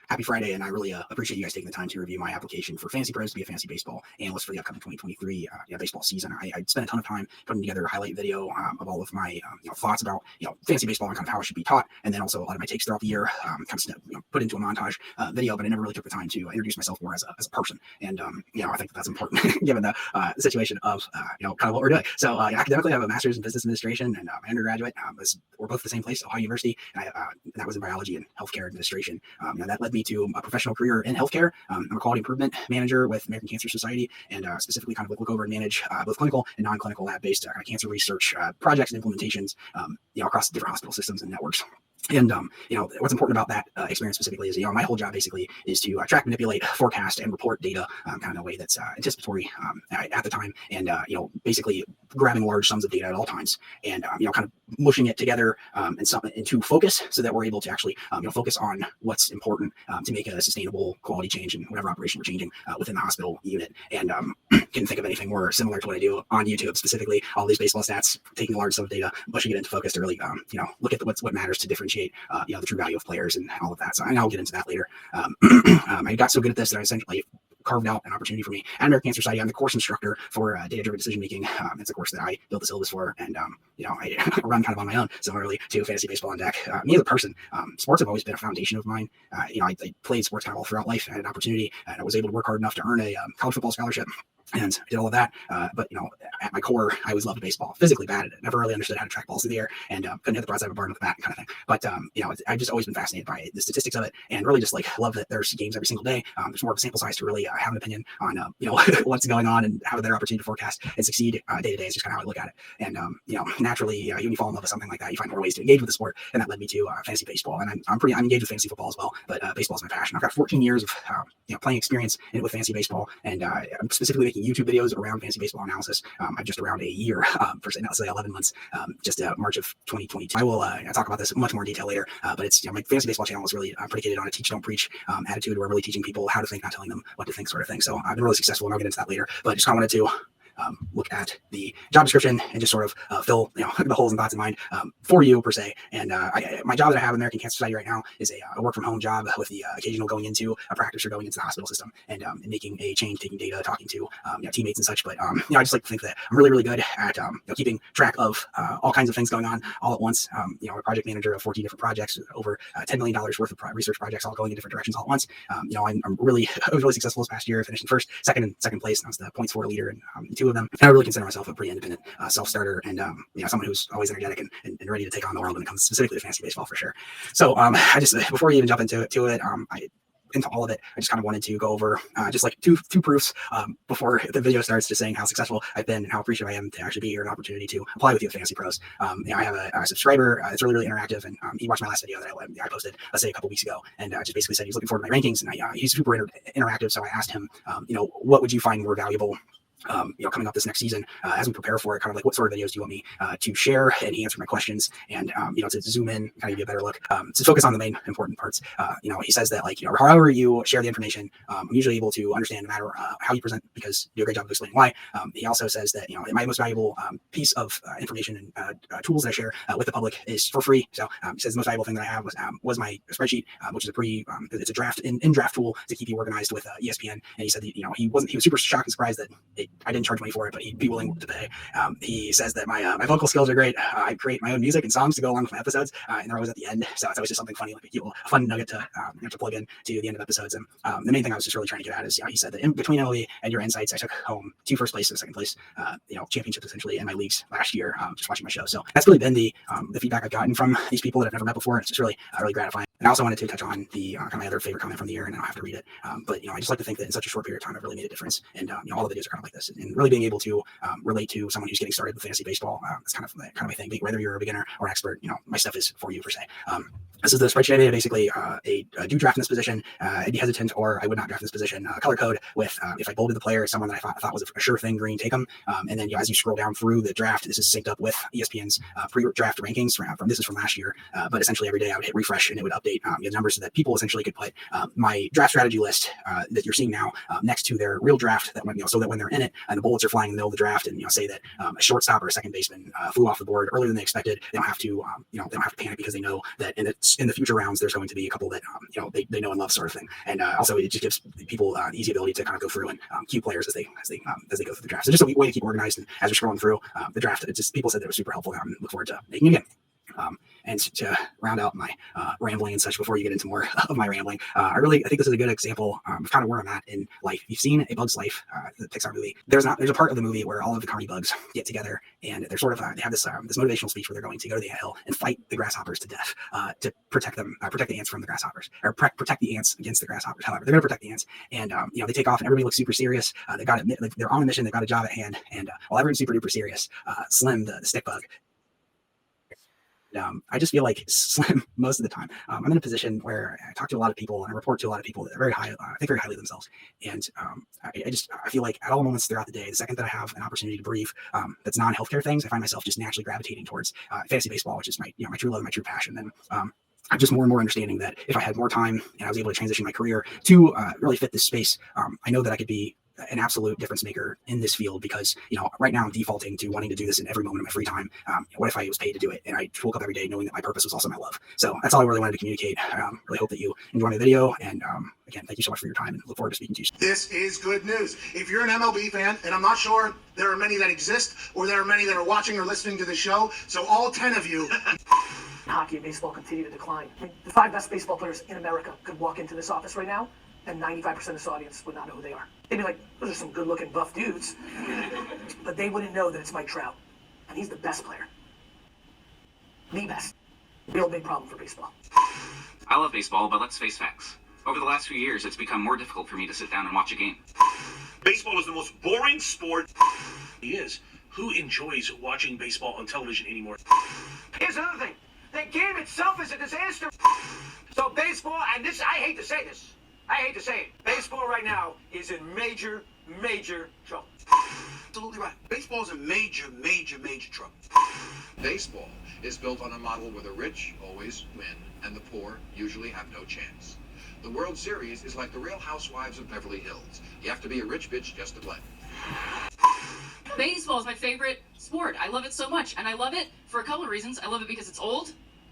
Happy Friday, and I really appreciate you guys taking the time to review my application for FantasyPros to be a fantasy baseball analyst for the upcoming 2023 baseball season. I spent a ton of time putting together a highlight video of all of my thoughts about fantasy baseball and kind of how it should be taught, and then also a lot of my takes throughout the year, put into a montage video. But I never really took the time to introduce myself more as a person, and I think that's important given the situation of kind of what we're doing. So academically, I have a master's in business administration, and my undergraduate we're both the same place, Ohio University, and that was in biology and healthcare administration. That led me to a professional career in healthcare. I'm a quality improvement manager with American Cancer Society, and specifically kind of look over and manage both clinical and non-clinical lab-based cancer research projects and implementations, across different hospital systems and networks. And, what's important about that experience specifically is, my whole job basically is to track, manipulate, forecast, and report data kind of in a way that's anticipatory at the time, and, basically grabbing large sums of data at all times, and, kind of mushing it together into focus so that we're able to actually, focus on what's important to make a sustainable quality change in whatever operation we're changing within the hospital unit. And couldn't think of anything more similar to what I do on YouTube, specifically all these baseball stats, taking a large sum of data, mushing it into focus to really, look at what matters to differentiate the true value of players and all of that. So I'll get into that later. I got so good at this that I essentially carved out an opportunity for me at American Cancer Society. I'm the course instructor for data-driven decision making. It's a course that I built the syllabus for, and I run kind of on my own, similarly to fantasy baseball on deck. Me as a person, sports have always been a foundation of mine. I played sports kind of all throughout life. I had an opportunity, and I was able to work hard enough to earn a college football scholarship. And I did all of that, but at my core, I always loved baseball. Physically bad at it. Never really understood how to track balls through the air, and couldn't hit the broadside of a barn with a bat, kind of thing. But I've just always been fascinated by the statistics of it, and really just love that there's games every single day. There's more of a sample size to really have an opinion on what's going on and have a better opportunity to forecast and succeed day to day. Is just kind of how I look at it. And naturally, when you fall in love with something like that, you find more ways to engage with the sport, and that led me to fantasy baseball. And I'm engaged with fantasy football as well, but baseball is my passion. I've got 14 years of playing experience with fantasy baseball, and I'm specifically making YouTube videos around fantasy baseball analysis. I'm just around a year, for say 11 months, just March of 2022. I will talk about this much more in detail later, but it's my fantasy baseball channel is really predicated on a teach, don't preach attitude. We're really teaching people how to think, not telling them what to think, sort of thing. So I've been really successful, and I'll get into that later. But I just kind of wanted to look at the job description and just sort of fill the holes and thoughts in mind for you per se. And my job that I have at American Cancer Society right now is a work from home job with the occasional going into a practice or going into the hospital system and making a change, taking data, talking to teammates and such. But I just like to think that I'm really, really good at keeping track of all kinds of things going on all at once. I'm a project manager of 14 different projects, over $10 million worth of research projects all going in different directions all at once. I was really successful this past year. I finished in second place. And I was the points for leader in two of them. And I really consider myself a pretty independent self-starter, and someone who's always energetic and ready to take on the world when it comes specifically to fantasy baseball for sure. So I just, before you even jump into into all of it, I just kind of wanted to go over just like two proofs before the video starts, just saying how successful I've been and how appreciative I am to actually be here, an opportunity to apply with you at FantasyPros. I have a subscriber. It's really, really interactive, and he watched my last video that I posted, let's say a couple weeks ago, and just basically said he's looking forward to my rankings, and he's super interactive. So I asked him, what would you find more valuable coming up this next season as we prepare for it, kind of like what sort of videos do you want me to share? And he answered my questions, and to zoom in, kind of give you a better look, to focus on the main important parts. He says that however you share the information, I'm usually able to understand no matter how you present, because you do a great job of explaining why. He also says that my most valuable piece of information and tools that I share with the public is for free. So he says the most valuable thing that I have was my spreadsheet, which is it's a draft in draft tool to keep you organized with ESPN. And he said that, he was super shocked and surprised that I didn't charge money for it, but he'd be willing to pay. He says that my vocal skills are great. I create my own music and songs to go along with my episodes, and they're always at the end. So it's always just something funny, like a fun nugget to plug in to the end of episodes. And the main thing I was just really trying to get at is, he said that in between MLB and your insights, I took home 2 first place and 2nd place, championships essentially in my leagues last year, just watching my show. So that's really been the feedback I've gotten from these people that I've never met before. It's just really gratifying. And I also wanted to touch on the kind of my other favorite comment from the year, and I don't have to read it. But I just like to think that in such a short period of time, I've really made a difference. And all the videos are kind of like this, and really being able to relate to someone who's getting started with fantasy baseball. It's kind of my thing. Whether you're a beginner or an expert, my stuff is for you per se. This is the spreadsheet I made. Basically, a do draft in this position. I'd be hesitant, or I would not draft in this position. Color code with if I bolded the player, someone that I thought was a sure thing, green, take them. And then as you scroll down through the draft, this is synced up with ESPN's pre-draft rankings. This is from last year, but essentially every day I would hit refresh and it would update update the numbers so that people essentially could put my draft strategy list that you're seeing now next to their real draft, that when, so that when they're in it and the bullets are flying in the middle of the draft, and say that a shortstop or a second baseman flew off the board earlier than they expected, they don't have to they don't have to panic, because they know that in the future rounds there's going to be a couple that they know and love, sort of thing. And also it just gives people the easy ability to kind of go through and queue players as they go through the draft. So just a way to keep organized, and as you're scrolling through the draft, it just, people said that it was super helpful, and I look forward to making it again. And to round out my rambling and such, before you get into more of my rambling, I think this is a good example of kind of where I'm at in life. You've seen A Bug's Life, the Pixar movie. There's a part of the movie where all of the carny bugs get together, and they're sort of they have this motivational speech where they're going to go to the anthill and fight the grasshoppers to death to protect them, protect the ants from the grasshoppers, or protect the ants against the grasshoppers. However, they're going to protect the ants, and they take off, and everybody looks super serious. They're on a mission. They've got a job at hand, and while everyone's super duper serious, Slim, the stick bug. I just feel like Slim most of the time. I'm in a position where I talk to a lot of people, and I report to a lot of people that are very high, think very highly of themselves. And I feel like at all moments throughout the day, the second that I have an opportunity to brief that's non-healthcare things, I find myself just naturally gravitating towards fantasy baseball, which is my true love and my true passion. And I'm just more and more understanding that if I had more time and I was able to transition my career to really fit this space, I know that I could be an absolute difference maker in this field, because right now I'm defaulting to wanting to do this in every moment of my free time. What if I was paid to do it? And I woke up every day knowing that my purpose was also my love. So that's all I really wanted to communicate. Really hope that you enjoy the video, and again, thank you so much for your time, and look forward to speaking to you. This is good news. If you're an MLB fan, and I'm not sure there are many that exist, or there are many that are watching or listening to the show, so all 10 of you. Hockey and baseball continue to decline. I mean, the 5 best baseball players in America could walk into this office right now, and 95% of this audience would not know who they are. They'd be like, those are some good-looking buff dudes. But they wouldn't know that it's Mike Trout. And he's the best player. The best. Real big problem for baseball. I love baseball, but let's face facts. Over the last few years, it's become more difficult for me to sit down and watch a game. Baseball is the most boring sport. It is. Who enjoys watching baseball on television anymore? Here's another thing. The game itself is a disaster. So baseball, and this, I hate to say this. I hate to say it. Baseball right now is in major, major trouble. Absolutely right. Baseball is in major, major, major trouble. Baseball is built on a model where the rich always win and the poor usually have no chance. The World Series is like the Real Housewives of Beverly Hills. You have to be a rich bitch just to play. Baseball is my favorite sport. I love it so much, and I love it for a couple of reasons. I love it because it's old,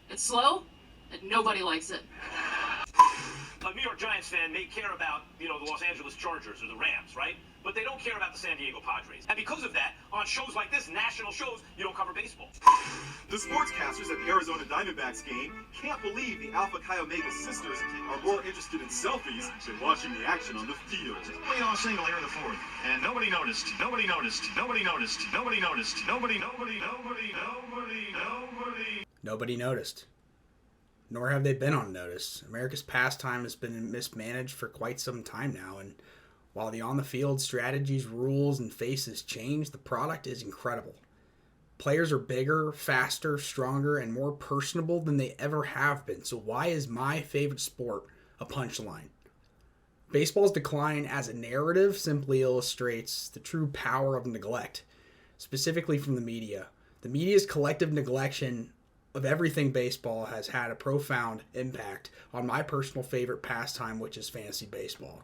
it's slow, and nobody likes it. A New York Giants fan may care about, the Los Angeles Chargers or the Rams, right? But they don't care about the San Diego Padres. And because of that, on shows like this, national shows, you don't cover baseball. The sportscasters at the Arizona Diamondbacks game can't believe the Alpha Chi Omega sisters are more interested in selfies than watching the action on the field. Only on a single here in the fourth, and nobody noticed. Nobody noticed. Nobody noticed. Nobody noticed. Nobody noticed. Nor have they been on notice. America's pastime has been mismanaged for quite some time now, and while the on-the-field strategies, rules, and faces change, the product is incredible. Players are bigger, faster, stronger, and more personable than they ever have been. So why is my favorite sport a punchline? Baseball's decline as a narrative simply illustrates the true power of neglect, specifically from the media. The media's collective neglection of everything baseball has had a profound impact on my personal favorite pastime, which is fantasy baseball.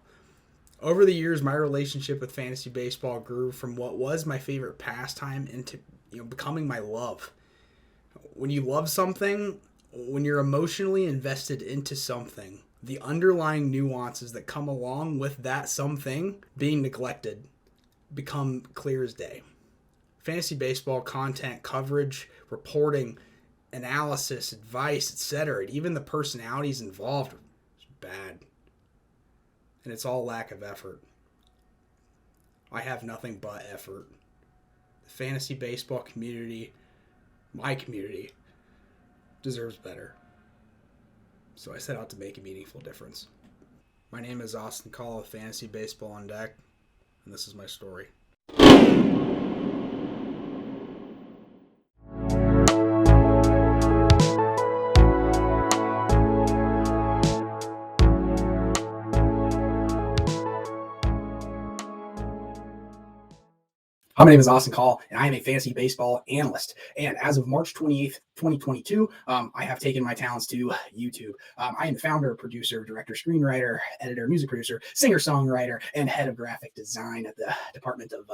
Over the years, my relationship with fantasy baseball grew from what was my favorite pastime into becoming my love. When you love something, when you're emotionally invested into something, the underlying nuances that come along with that something being neglected become clear as day. Fantasy baseball content, coverage, reporting, analysis, advice, etc., and even the personalities involved is bad. And it's all lack of effort. I have nothing but effort. The fantasy baseball community, my community, deserves better. So I set out to make a meaningful difference. My name is Austin Call of Fantasy Baseball on Deck, and this is my story. My name is Austin Call, and I am a fantasy baseball analyst. And as of March 28th, 2022, I have taken my talents to YouTube. I am the founder, producer, director, screenwriter, editor, music producer, singer-songwriter, and head of graphic design at the Department of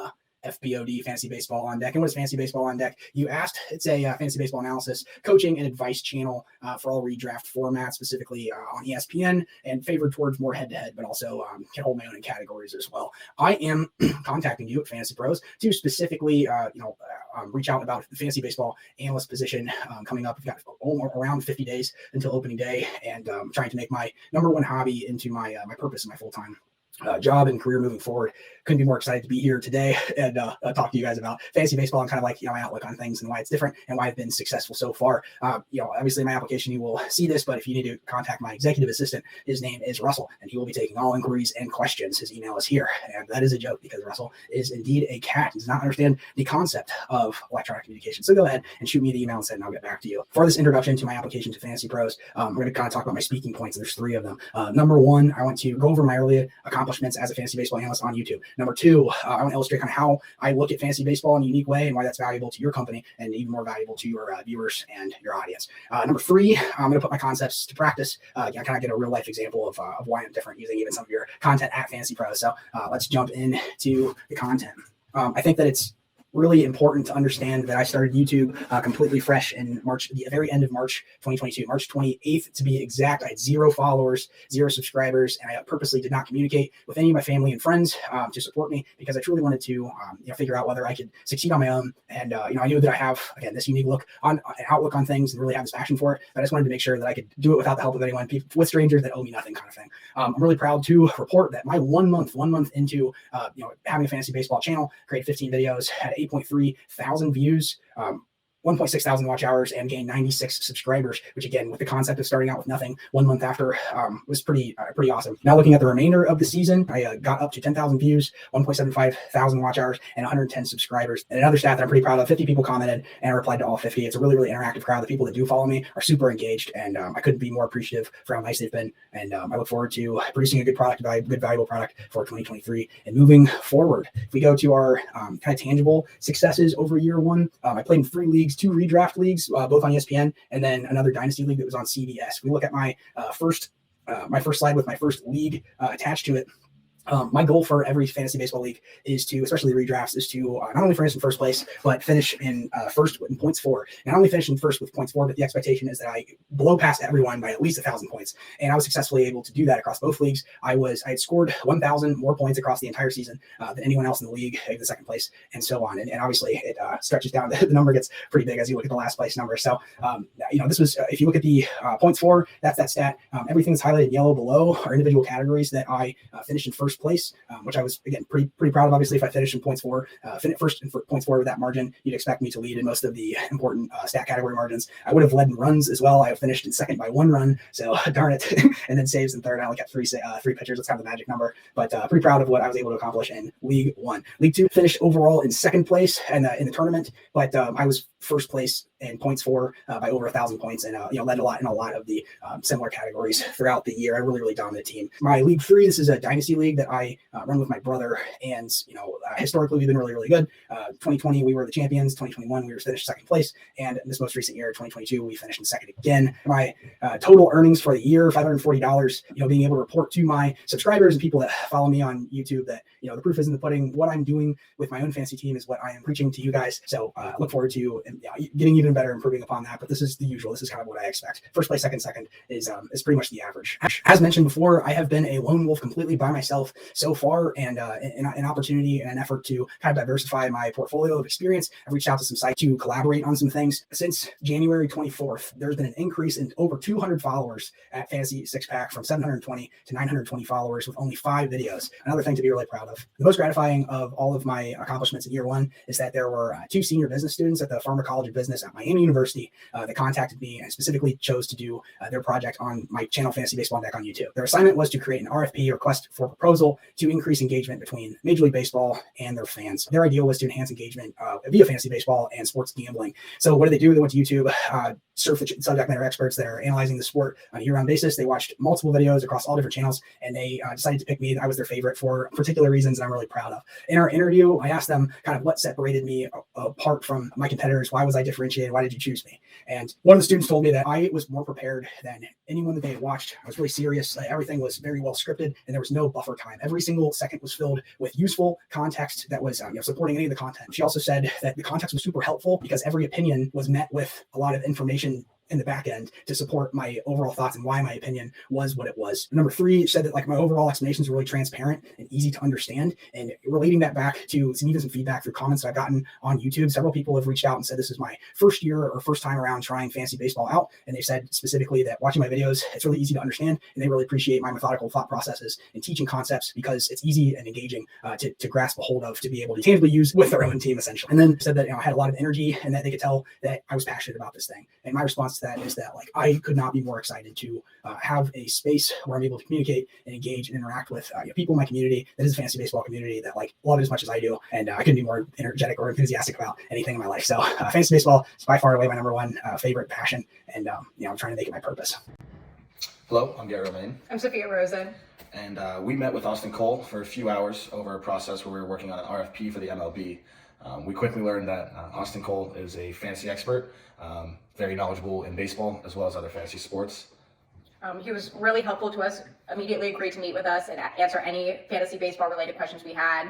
FBOD, Fantasy Baseball on Deck. And what is Fantasy Baseball on Deck? You asked. It's a fantasy baseball analysis, coaching, and advice channel for all redraft formats, specifically on ESPN, and favored towards more head-to-head, but also can hold my own in categories as well. I am contacting you at Fantasy Pros to specifically, reach out about the fantasy baseball analyst position coming up. We've got around 50 days until opening day, and trying to make my number one hobby into my purpose and my full-time job and career moving forward. Couldn't be more excited to be here today and talk to you guys about fantasy baseball and kind of like my outlook on things and why it's different and why I've been successful so far. Obviously in my application you will see this, but if you need to contact my executive assistant, his name is Russell, and he will be taking all inquiries and questions. His email is here, and that is a joke because Russell is indeed a cat. He does not understand the concept of electronic communication. So go ahead and shoot me the email and I'll get back to you. For this introduction to my application to Fantasy Pros, we're going to kind of talk about my speaking points, and there's 3 of them. Number 1, I want to go over my early accomplishments as a fantasy baseball analyst on YouTube. Number 2, I want to illustrate kind of how I look at fantasy baseball in a unique way and why that's valuable to your company and even more valuable to your viewers and your audience. Number 3, I'm going to put my concepts to practice. Kind of get a real life example of why I'm different using even some of your content at Fantasy Pros. So let's jump into the content. I think that it's really important to understand that I started YouTube completely fresh in March, the very end of March 2022, March 28th to be exact. I had 0 followers, 0 subscribers, and I purposely did not communicate with any of my family and friends to support me because I truly wanted to figure out whether I could succeed on my own. And I knew that I have, again, this unique outlook on things and really have this passion for it. But I just wanted to make sure that I could do it without the help of anyone, with strangers that owe me nothing, kind of thing. I'm really proud to report that my one month into having a fantasy baseball channel, created 15 videos, had 8.3 thousand views, 1.6 thousand watch hours, and gained 96 subscribers, which again, with the concept of starting out with nothing 1 month after, was pretty awesome. Now looking at the remainder of the season, I got up to 10,000 views, 1.75 thousand watch hours, and 110 subscribers. And another stat that I'm pretty proud of, 50 people commented, and I replied to all 50. It's a really, really interactive crowd. The people that do follow me are super engaged, and I couldn't be more appreciative for how nice they've been. And I look forward to producing a good product, good valuable product for 2023 and moving forward. If we go to our kind of tangible successes over year 1, I played in 3 leagues, 2 redraft leagues, both on ESPN, and then another Dynasty league that was on CBS. We look at my first slide with my first league attached to it. My goal for every fantasy baseball league is to, especially redrafts, is to not only finish in first place, but finish in first in points for. Not only finish in first with points for, but the expectation is that I blow past everyone by at least 1,000 points. And I was successfully able to do that across both leagues. I had scored 1,000 more points across the entire season than anyone else in the league, the second place, and so on. And obviously it stretches down. The number gets pretty big as you look at the last place number. So, this was, if you look at the points for, that's that stat. Everything that's highlighted in yellow below are individual categories that I finished in first place, which I was, again, pretty proud of. Obviously, if I finished in points for, first in points for with that margin, you'd expect me to lead in most of the important stat category margins. I would have led in runs as well. I finished in second by 1 run, so darn it. And then saves in third. I only got 3 pitchers. That's kind of the magic number, but pretty proud of what I was able to accomplish in League 1. League 2 finished overall in second place and in the tournament, but I was first place in points for by over 1,000 points, and led a lot in a lot of the similar categories throughout the year. I really dominant team. My League 3, this is a dynasty league that I run with my brother, and historically we've been really good. 2020 we were the champions. 2021 we were finished second place, and in this most recent year, 2022, we finished in second again. My total earnings for the year, $540. Being able to report to my subscribers and people that follow me on YouTube that the proof is in the pudding. What I'm doing with my own fantasy team is what I am preaching to you guys. So look forward to getting even better, improving upon that. But this is the usual. This is kind of what I expect. First place, second is pretty much the average. As mentioned before, I have been a lone wolf completely by myself so far, and an opportunity and an effort to kind of diversify my portfolio of experience. I've reached out to some sites to collaborate on some things. Since January 24th, there's been an increase in over 200 followers at Fantasy Six Pack, from 720 to 920 followers with only 5 videos. Another thing to be really proud of. The most gratifying of all of my accomplishments in year 1 is that there were 2 senior business students at the former college of business at Miami University that contacted me and specifically chose to do their project on my channel, Fantasy Baseball Deck on YouTube. Their assignment was to create an RFP, request for proposal, to increase engagement between Major League Baseball and their fans. Their idea was to enhance engagement via fantasy baseball and sports gambling. So what did they do? They went to YouTube, surf the subject matter experts that are analyzing the sport on a year-round basis. They watched multiple videos across all different channels, and they decided to pick me. I was their favorite for particular reasons that I'm really proud of. In our interview, I asked them kind of what separated me apart from my competitors. Why was I differentiated? Why did you choose me? And one of the students told me that I was more prepared than anyone that they had watched. I was really serious. Everything was very well scripted, and there was no buffer time. Every single second was filled with useful context that was supporting any of the content. She also said that the context was super helpful because every opinion was met with a lot of information in the back end to support my overall thoughts and why my opinion was what it was. Number 3 said that like my overall explanations were really transparent and easy to understand, and relating that back to some feedback through comments that I've gotten on YouTube. Several people have reached out and said this is my first year or first time around trying fantasy baseball out, and they said specifically that watching my videos, it's really easy to understand, and they really appreciate my methodical thought processes and teaching concepts because it's easy and engaging to grasp a hold of, to be able to tangibly use with their own team essentially. And then said that I had a lot of energy and that they could tell that I was passionate about this thing. And my response to that is that like I could not be more excited to have a space where I'm able to communicate and engage and interact with people in my community that is a fantasy baseball community that like love it as much as I do, and I couldn't be more energetic or enthusiastic about anything in my life. So fantasy baseball is by far away my number one favorite passion, and I'm trying to make it my purpose. Hello, I'm Gary Romaine. I'm Sophia Rosen. And we met with Austin Cole for a few hours over a process where we were working on an RFP for the MLB. We quickly learned that Austin Cole is a fantasy expert, very knowledgeable in baseball as well as other fantasy sports. He was really helpful to us, immediately agreed to meet with us and answer any fantasy baseball related questions we had,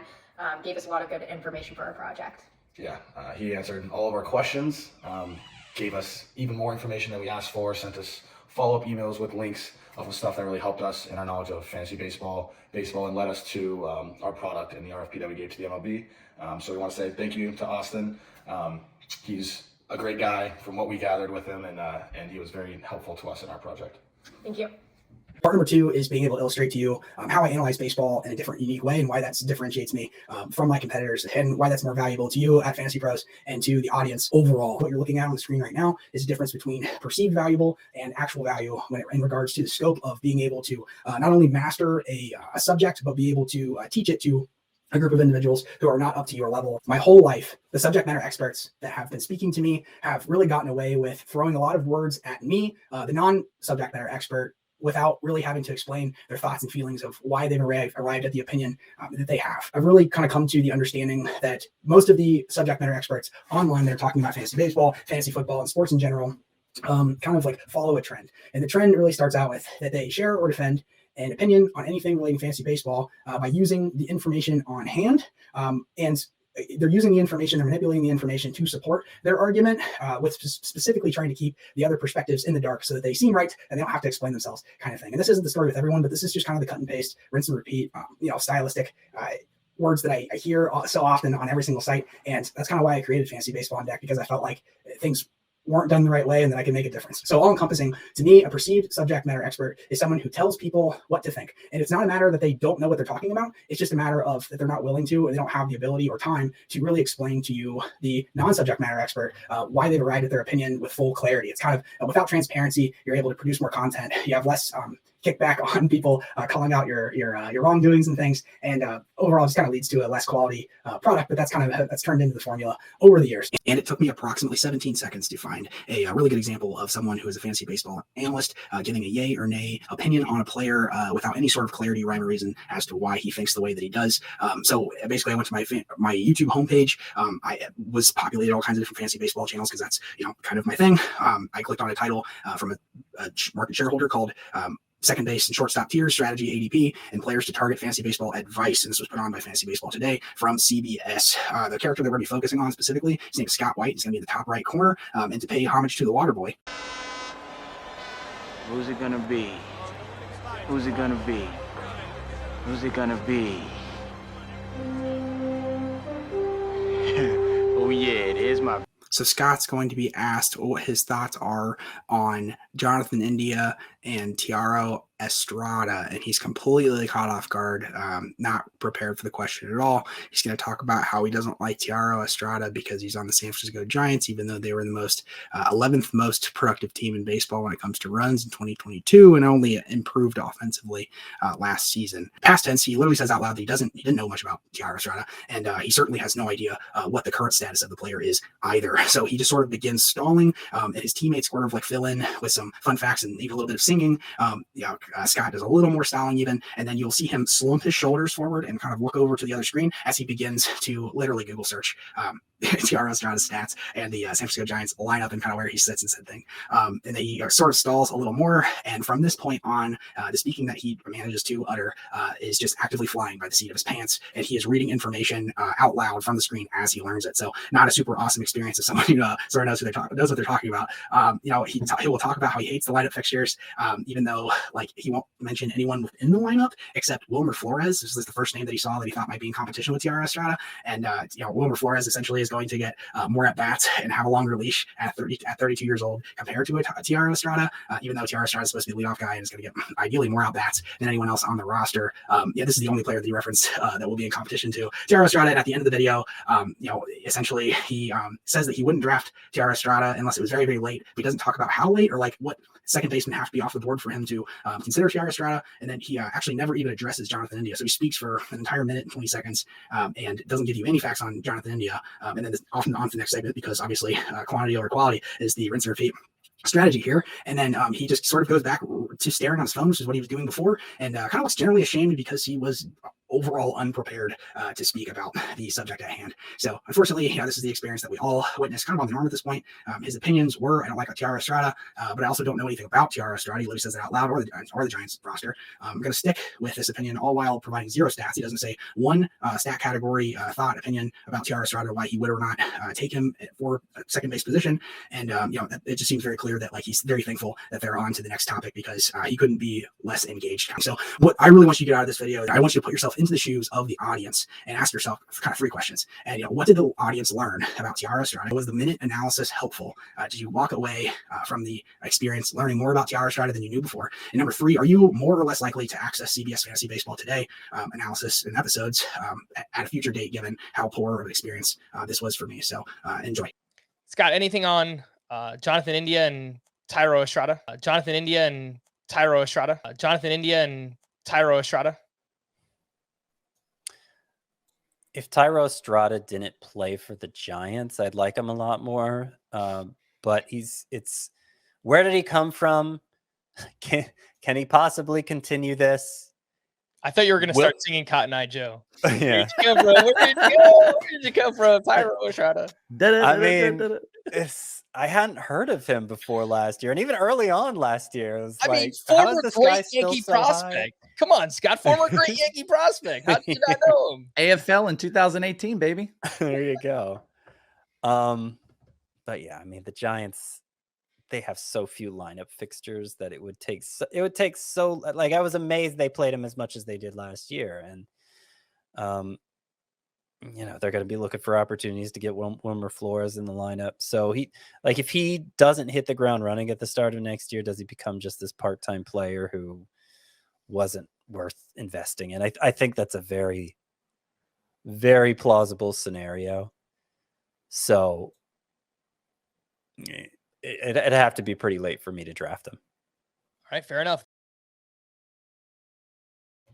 gave us a lot of good information for our project. Yeah, he answered all of our questions, gave us even more information than we asked for, sent us follow-up emails with links of stuff that really helped us in our knowledge of fantasy baseball, and led us to our product and the RFP that we gave to the MLB. So we want to say thank you to Austin. He's a great guy from what we gathered with him, and he was very helpful to us in our project. Thank you. Part number 2 is being able to illustrate to you how I analyze baseball in a different, unique way, and why that differentiates me from my competitors, and why that's more valuable to you at FantasyPros and to the audience overall. What you're looking at on the screen right now is the difference between perceived valuable and actual value in regards to the scope of being able to not only master a subject, but be able to teach it to a group of individuals who are not up to your level. My whole life, the subject matter experts that have been speaking to me have really gotten away with throwing a lot of words at me, the non-subject matter expert, without really having to explain their thoughts and feelings of why they've arrived at the opinion that they have. I've really kind of come to the understanding that most of the subject matter experts online that are talking about fantasy baseball, fantasy football, and sports in general kind of like follow a trend. And the trend really starts out with that they share or defend an opinion on anything relating to fantasy baseball by using the information on hand, and they're using the information, they're manipulating the information to support their argument, with specifically trying to keep the other perspectives in the dark so that they seem right and they don't have to explain themselves, kind of thing. And this isn't the story with everyone, but this is just kind of the cut and paste, rinse and repeat, stylistic words that I hear so often on every single site. And that's kind of why I created Fantasy Baseball Deck, because I felt like things weren't done the right way and that I can make a difference. So all encompassing, to me, a perceived subject matter expert is someone who tells people what to think. And it's not a matter that they don't know what they're talking about. It's just a matter of that they're not willing to, or they don't have the ability or time to really explain to you, the non-subject matter expert, why they've arrived at their opinion with full clarity. It's kind of without transparency, you're able to produce more content. You have less kickback on people calling out your wrongdoings and things, and overall just kind of leads to a less quality product. But that's turned into the formula over the years. And it took me approximately 17 seconds to find a really good example of someone who is a fantasy baseball analyst giving a yay or nay opinion on a player without any sort of clarity, rhyme, or reason as to why he thinks the way that he does. So basically, I went to my YouTube homepage. I was populated all kinds of different fantasy baseball channels because that's kind of my thing. I clicked on a title from a market shareholder called Second Base and Shortstop Tiers, Strategy, ADP, and Players to Target Fantasy Baseball Advice. And this was put on by Fantasy Baseball Today from CBS. The character that we're going to be focusing on specifically, his name is Scott White. He's going to be in the top right corner, and to pay homage to the Water Boy. Who's it going to be? Who's it going to be? Who's it going to be? Oh yeah, it is my... So Scott's going to be asked what his thoughts are on Jonathan India and Tiago Estrada, and he's completely caught off guard, not prepared for the question at all. He's going to talk about how he doesn't like Tiago Estrada because he's on the San Francisco Giants, even though they were the 11th most productive team in baseball when it comes to runs in 2022, and only improved offensively last season. Past tense, he literally says out loud that he didn't know much about Tiago Estrada, and he certainly has no idea what the current status of the player is either. So he just sort of begins stalling, and his teammates sort of like fill in with some fun facts and even a little bit of singing. Scott does a little more stalling even, and then you'll see him slump his shoulders forward and kind of look over to the other screen as he begins to literally Google search Tiago Estrada's stats and the San Francisco Giants lineup and kind of where he sits and said thing. And then he sort of stalls a little more, and from this point on, the speaking that he manages to utter is just actively flying by the seat of his pants, and he is reading information out loud from the screen as he learns it. So not a super awesome experience as someone who sort of knows what they're talking about. He will talk about how he hates the lineup fixtures, even though like he won't mention anyone within the lineup except Wilmer Flores. This is the first name that he saw that he thought might be in competition with Tiago Estrada, and Wilmer Flores essentially is going to get more at bats and have a longer leash at 32 years old compared to Tiago Estrada, even though Tiago Estrada is supposed to be the leadoff guy and is going to get ideally more at bats than anyone else on the roster. This is the only player that he referenced that will be in competition to Tiago Estrada. And at the end of the video, essentially he says that he wouldn't draft Tiago Estrada unless it was very, very late. But he doesn't talk about how late or like what second baseman have to be off the board for him to consider Tiago Estrada. And then he actually never even addresses Jonathan India. So he speaks for an entire minute and 20 seconds and doesn't give you any facts on Jonathan India. And then often on to the next segment because obviously quantity over quality is the rinse and repeat strategy here. And then he just sort of goes back to staring on his phone, which is what he was doing before, and kind of looks generally ashamed because he was overall unprepared to speak about the subject at hand. So unfortunately, this is the experience that we all witnessed kind of on the norm at this point. His opinions were, I don't like Tiago Estrada, but I also don't know anything about Tiago Estrada. He literally says it out loud, or the Giants roster. I'm going to stick with this opinion all while providing zero stats. He doesn't say one stat category, thought, opinion about Tiago Estrada, why he would or not take him for a second base position. And it just seems very clear that like he's very thankful that they're on to the next topic because he couldn't be less engaged. So what I really want you to get out of this video, I want you to put yourself into the shoes of the audience and ask yourself kind of three questions. And what did the audience learn about Tiago Estrada? Was the minute analysis helpful? Did you walk away from the experience learning more about Tiago Estrada than you knew before? And number three, are you more or less likely to access CBS Fantasy Baseball Today analysis and episodes at a future date, given how poor of an experience this was for me? So enjoy. Scott, anything on Jonathan India and Tiago Estrada? Jonathan India and Tiago Estrada? Jonathan India and Tiago Estrada? If Tiago Estrada didn't play for the Giants, I'd like him a lot more. But where did he come from? Can he possibly continue this? I thought you were going to start singing Cotton Eye Joe. Yeah. Where did you come from, Tiago Estrada? I mean, I hadn't heard of him before last year, and even early on last year, it was former great Yankee prospect. Come on, Scott, former great Yankee prospect. How did you not know him? AFL in 2018, baby. There you go. But yeah, I mean, the Giants, they have so few lineup fixtures that it would take so like I was amazed they played him as much as they did last year, and they're going to be looking for opportunities to get Wilmer Flores in the lineup. So if he doesn't hit the ground running at the start of next year, does he become just this part-time player who wasn't worth investing in? I think that's a very, very plausible scenario. So it'd have to be pretty late for me to draft him. All right, fair enough.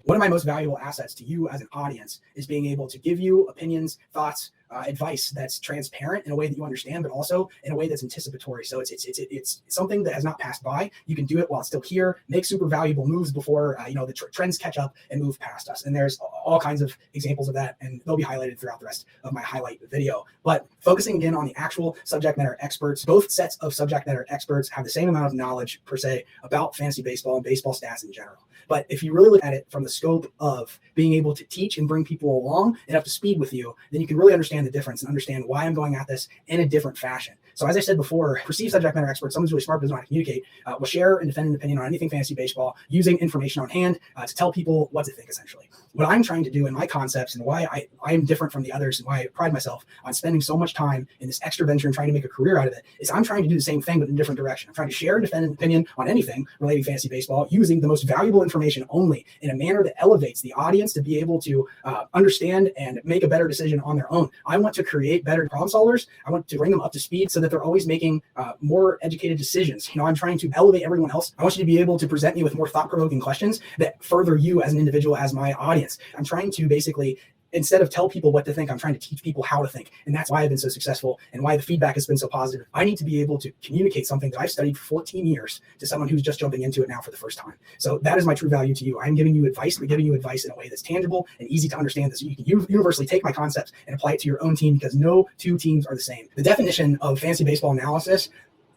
One of my most valuable assets to you as an audience is being able to give you opinions, thoughts, advice that's transparent in a way that you understand, but also in a way that's anticipatory. So it's something that has not passed by. You can do it while it's still here, make super valuable moves before the trends catch up and move past us. And there's all kinds of examples of that, and they'll be highlighted throughout the rest of my highlight video. But focusing again on the actual subject matter experts, both sets of subject matter experts have the same amount of knowledge per se about fantasy baseball and baseball stats in general. But if you really look at it from the scope of being able to teach and bring people along and up to speed with you, then you can really understand the difference and understand why I'm going at this in a different fashion. So as I said before, perceived subject matter experts, someone who's really smart but doesn't know how to communicate, will share and defend an opinion on anything fantasy baseball using information on hand to tell people what to think, essentially. What I'm trying to do in my concepts and why I am different from the others and why I pride myself on spending so much time in this extra venture and trying to make a career out of it is I'm trying to do the same thing but in a different direction. I'm trying to share and defend an opinion on anything relating to fantasy baseball using the most valuable information only in a manner that elevates the audience to be able to understand and make a better decision on their own. I want to create better problem solvers. I want to bring them up to speed so that they're always making more educated decisions. I'm trying to elevate everyone else. I want you to be able to present me with more thought-provoking questions that further you as an individual, as my audience. I'm trying to basically, instead of tell people what to think, I'm trying to teach people how to think. And that's why I've been so successful and why the feedback has been so positive. I need to be able to communicate something that I've studied for 14 years to someone who's just jumping into it now for the first time. So that is my true value to you. I'm giving you advice, but giving you advice in a way that's tangible and easy to understand, so you can universally take my concepts and apply it to your own team, because no two teams are the same. The definition of fantasy baseball analysis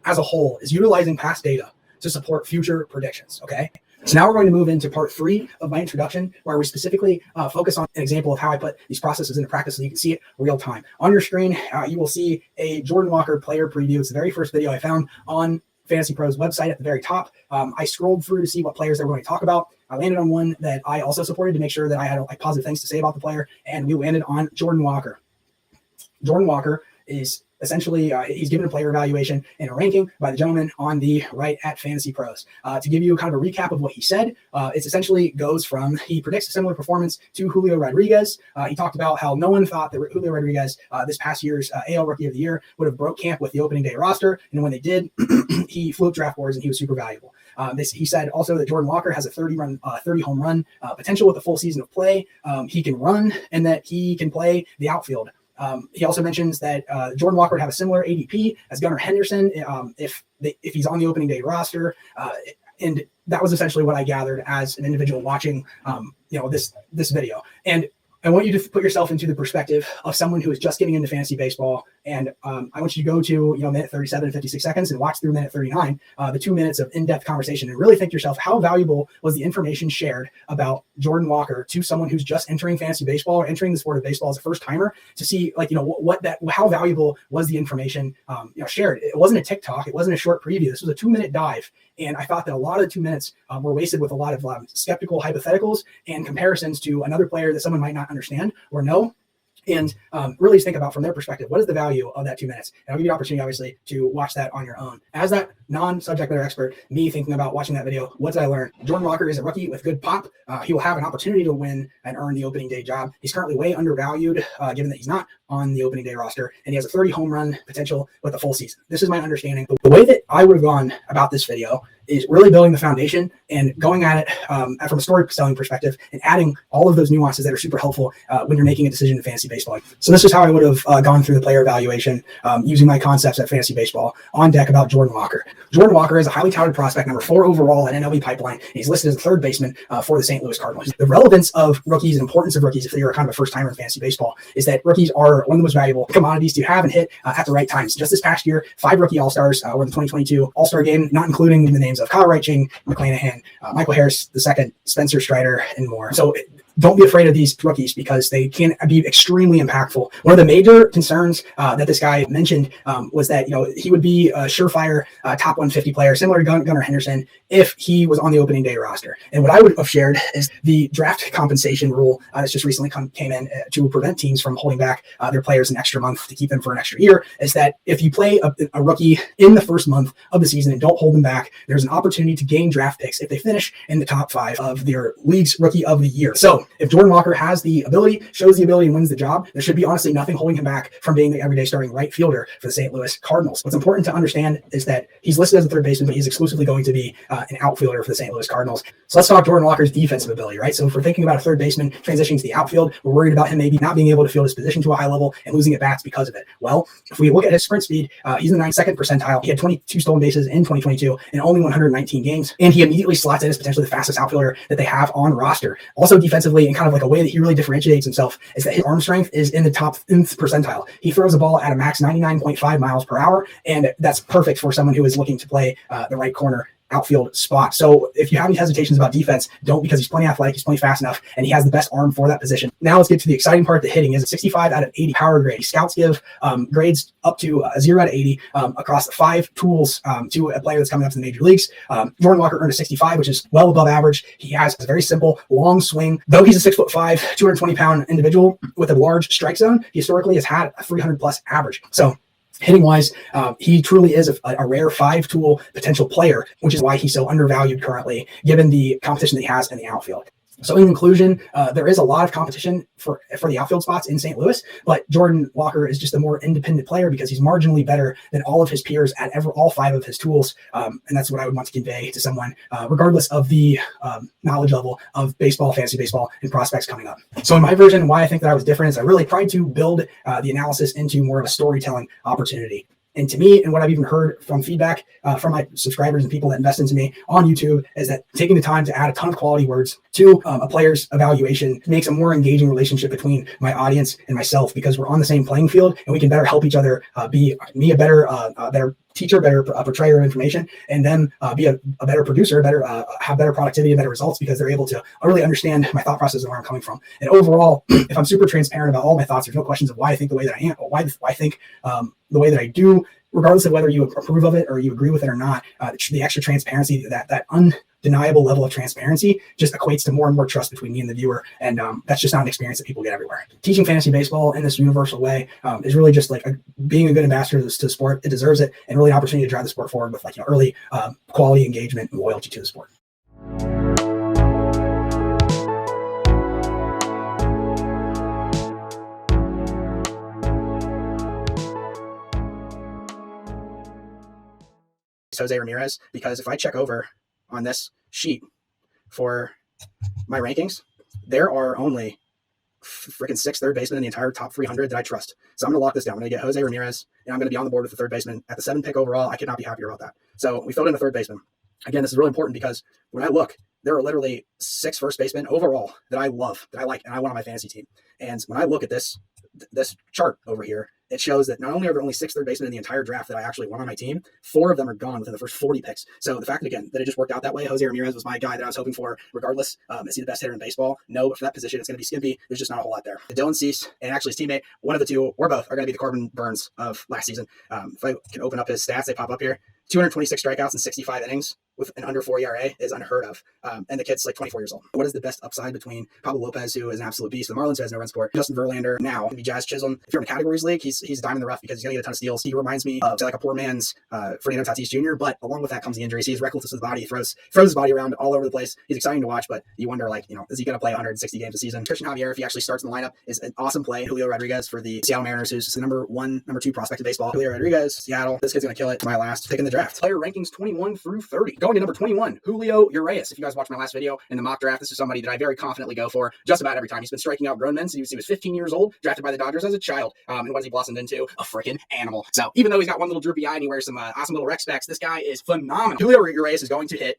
as a whole is utilizing past data to support future predictions, okay? So now we're going to move into part 3 of my introduction, where we specifically focus on an example of how I put these processes into practice so you can see it real time. On your screen, you will see a Jordan Walker player preview. It's the very first video I found on FantasyPros website at the very top. I scrolled through to see what players they were going to talk about. I landed on one that I also supported to make sure that I had positive things to say about the player, and we landed on Jordan Walker. Jordan Walker is essentially, he's given a player evaluation and a ranking by the gentleman on the right at FantasyPros. To give you kind of a recap of what he said, it essentially goes from, he predicts a similar performance to Julio Rodriguez. He talked about how no one thought that Julio Rodriguez, this past year's AL Rookie of the Year, would have broke camp with the opening day roster. And when they did, he flew up draft boards and he was super valuable. He said also that Jordan Walker has a 30 home run potential with a full season of play. He can run and that he can play the outfield. He also mentions that Jordan Walker would have a similar ADP as Gunnar Henderson if he's on the opening day roster. And that was essentially what I gathered as an individual watching this video. And I want you to put yourself into the perspective of someone who is just getting into fantasy baseball. And I want you to go to minute 37 and 56 seconds and watch through minute 39, the 2 minutes of in-depth conversation, and really think to yourself, how valuable was the information shared about Jordan Walker to someone who's just entering fantasy baseball or entering the sport of baseball as a first timer, to see how valuable was the information shared. It wasn't a TikTok. It wasn't a short preview. This was a 2-minute dive. And I thought that a lot of the 2 minutes were wasted with a lot of skeptical hypotheticals and comparisons to another player that someone might not understand or know. And really think about, from their perspective, what is the value of that 2 minutes? And I'll give you an opportunity, obviously, to watch that on your own. As that non-subject matter expert, me thinking about watching that video, what did I learn? Jordan Walker is a rookie with good pop. He will have an opportunity to win and earn the opening day job. He's currently way undervalued, given that he's not on the opening day roster, and he has a 30 home run potential with a full season. This is my understanding. The way that I would have gone about this video is really building the foundation and going at it from a storytelling perspective and adding all of those nuances that are super helpful when you're making a decision in fantasy baseball. So this is how I would have gone through the player evaluation using my concepts at fantasy baseball on deck about Jordan Walker. Jordan Walker is a highly touted prospect, number 4 overall at MLB Pipeline. He's listed as a third baseman for the St. Louis Cardinals. The relevance of rookies and importance of rookies, if you're kind of a first timer in fantasy baseball, is that rookies are one of the most valuable commodities to have and hit at the right times. Just this past year, 5 rookie All-Stars were in the 2022 All-Star game, not including the names of Kyle Wright-Ching, McClanahan, Michael Harris II, Spencer Strider, and more. So don't be afraid of these rookies because they can be extremely impactful. One of the major concerns that this guy mentioned was that he would be a surefire top 150 player, similar to Gunnar Henderson, if he was on the opening day roster. And what I would have shared is the draft compensation rule that's just recently came in to prevent teams from holding back their players an extra month to keep them for an extra year, is that if you play a rookie in the first month of the season and don't hold them back, there's an opportunity to gain draft picks if they finish in the top 5 of their league's rookie of the year. So if Jordan Walker has the ability, shows the ability, and wins the job, there should be honestly nothing holding him back from being the everyday starting right fielder for the St. Louis Cardinals. What's important to understand is that he's listed as a third baseman, but he's exclusively going to be an outfielder for the St. Louis Cardinals. So let's talk Jordan Walker's defensive ability, right? So if we're thinking about a third baseman transitioning to the outfield, we're worried about him maybe not being able to field his position to a high level and losing at bats because of it. Well, if we look at his sprint speed, he's in the 92nd percentile. He had 22 stolen bases in 2022 in only 119 games, and he immediately slots in as potentially the fastest outfielder that they have on roster. Also defensively, and kind of like a way that he really differentiates himself, is that his arm strength is in the top 10th percentile. He throws a ball at a max 99.5 miles per hour, and that's perfect for someone who is looking to play the right corner outfield spot. So if you have any hesitations about defense, don't, because he's plenty athletic, he's plenty fast enough, and he has the best arm for that position. Now let's get to the exciting part. The hitting is a 65 out of 80 power grade. Scouts give grades up to a 0 out of 80 across 5 tools to a player that's coming up to the major leagues. Jordan Walker earned a 65, which is well above average. He has a very simple long swing. Though he's a 6'5", 220-pound individual with a large strike zone, he historically has had a 300+ average. So hitting wise, he truly is a rare 5-tool potential player, which is why he's so undervalued currently, given the competition that he has in the outfield. So in conclusion, there is a lot of competition for the outfield spots in St. Louis, but Jordan Walker is just a more independent player because he's marginally better than all of his peers at all 5 of his tools. And that's what I would want to convey to someone, regardless of the knowledge level of baseball, fantasy baseball, and prospects coming up. So in my version, why I think that I was different is I really tried to build the analysis into more of a storytelling opportunity. And to me, and what I've even heard from feedback from my subscribers and people that invest into me on YouTube, is that taking the time to add a ton of quality words to a player's evaluation makes a more engaging relationship between my audience and myself, because we're on the same playing field and we can better help each other be me a better teacher, better portrayer of information, and then be a better producer, have better productivity and better results, because they're able to really understand my thought process and where I'm coming from. And overall, if I'm super transparent about all my thoughts, there's no questions of why I think the way that I am, or why I think the way that I do, regardless of whether you approve of it or you agree with it or not. The extra transparency, that undeniable level of transparency, just equates to more and more trust between me and the viewer. And that's just not an experience that people get everywhere. Teaching fantasy baseball in this universal way is really just like being a good ambassador to the sport. It deserves it, and really an opportunity to drive the sport forward with early quality engagement and loyalty to the sport. Jose Ramirez, because if I check over on this sheet for my rankings, there are only freaking 6 third basemen in the entire top 300 that I trust. So I'm going to lock this down. I'm going to get Jose Ramirez, and I'm going to be on the board with the third baseman at the 7th pick overall. I could not be happier about that. So we filled in a third baseman. Again, this is really important because when I look, there are literally 6 first basemen overall that I love, that I like, and I want on my fantasy team. And when I look at this chart over here, it shows that not only are there only 6 third basemen in the entire draft that I actually want on my team, 4 of them are gone within the first 40 picks. So the fact that, again, that it just worked out that way, Jose Ramirez was my guy that I was hoping for regardless. Is he the best hitter in baseball? No, but for that position, it's going to be skimpy. There's just not a whole lot there. Dylan Cease and actually his teammate, one of the two, or both, are going to be the Corbin Burns of last season. If I can open up his stats, they pop up here. 226 strikeouts in 65 innings with an under 4 ERA is unheard of. And the kid's like 24 years old. What is the best upside between Pablo Lopez, who is an absolute beast, the Marlins, who has no run support, Justin Verlander now, maybe Jazz Chisholm? If you're in a categories league, he's a dime in the rough because he's going to get a ton of steals. He reminds me of like a poor man's Fernando Tatis Jr., but along with that comes the injuries. He's reckless with the body. He throws his body around all over the place. He's exciting to watch, but you wonder, is he going to play 160 games a season? Christian Javier, if he actually starts in the lineup, is an awesome play. Julio Rodriguez for the Seattle Mariners, who's the number 1, number 2 prospect in baseball. Julio Rodriguez, Seattle. This kid's going to kill it. My last pick in the draft. Player rankings 21 through 30. Going to number 21, Julio Rodriguez. If you guys watched my last video in the mock draft, this is somebody that I very confidently go for just about every time. He's been striking out grown men since he was 15 years old, drafted by the Dodgers as a child. And what has he blossomed into? A freaking animal. So even though he's got one little droopy eye and he wears some awesome little rec specs, this guy is phenomenal. Julio Rodriguez is going to hit.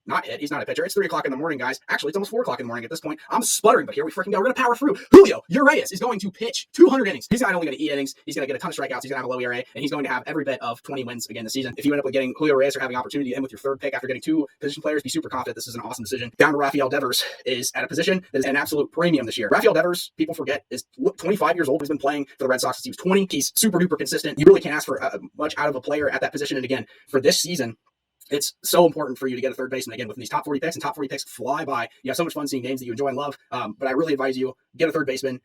Not hit. He's not a pitcher. It's 3 o'clock in the morning, guys. Actually, it's almost 4 o'clock in the morning at this point. I'm sputtering, but here we freaking go. We're going to power through. Julio Rodriguez is going to pitch 200 innings. He's not only going to eat innings, he's going to get a ton of strikeouts. He's going to have a low ERA, and he's going to have every bit of 20 wins again this season. If you end up with getting Julio Rodriguez or having an opportunity to end with your 3rd pick after getting 2 position players, be super confident this is an awesome decision. Down to Rafael Devers is at a position that is an absolute premium this year. Rafael Devers, people forget, is 25 years old. He's been playing for the Red Sox since he was 20. He's super duper consistent. You really can't ask for much out of a player at that position. And again, for this season, it's so important for you to get a third baseman. Again, with these top 40 picks, and top 40 picks fly by. You have so much fun seeing games that you enjoy and love. But I really advise you, get a third baseman.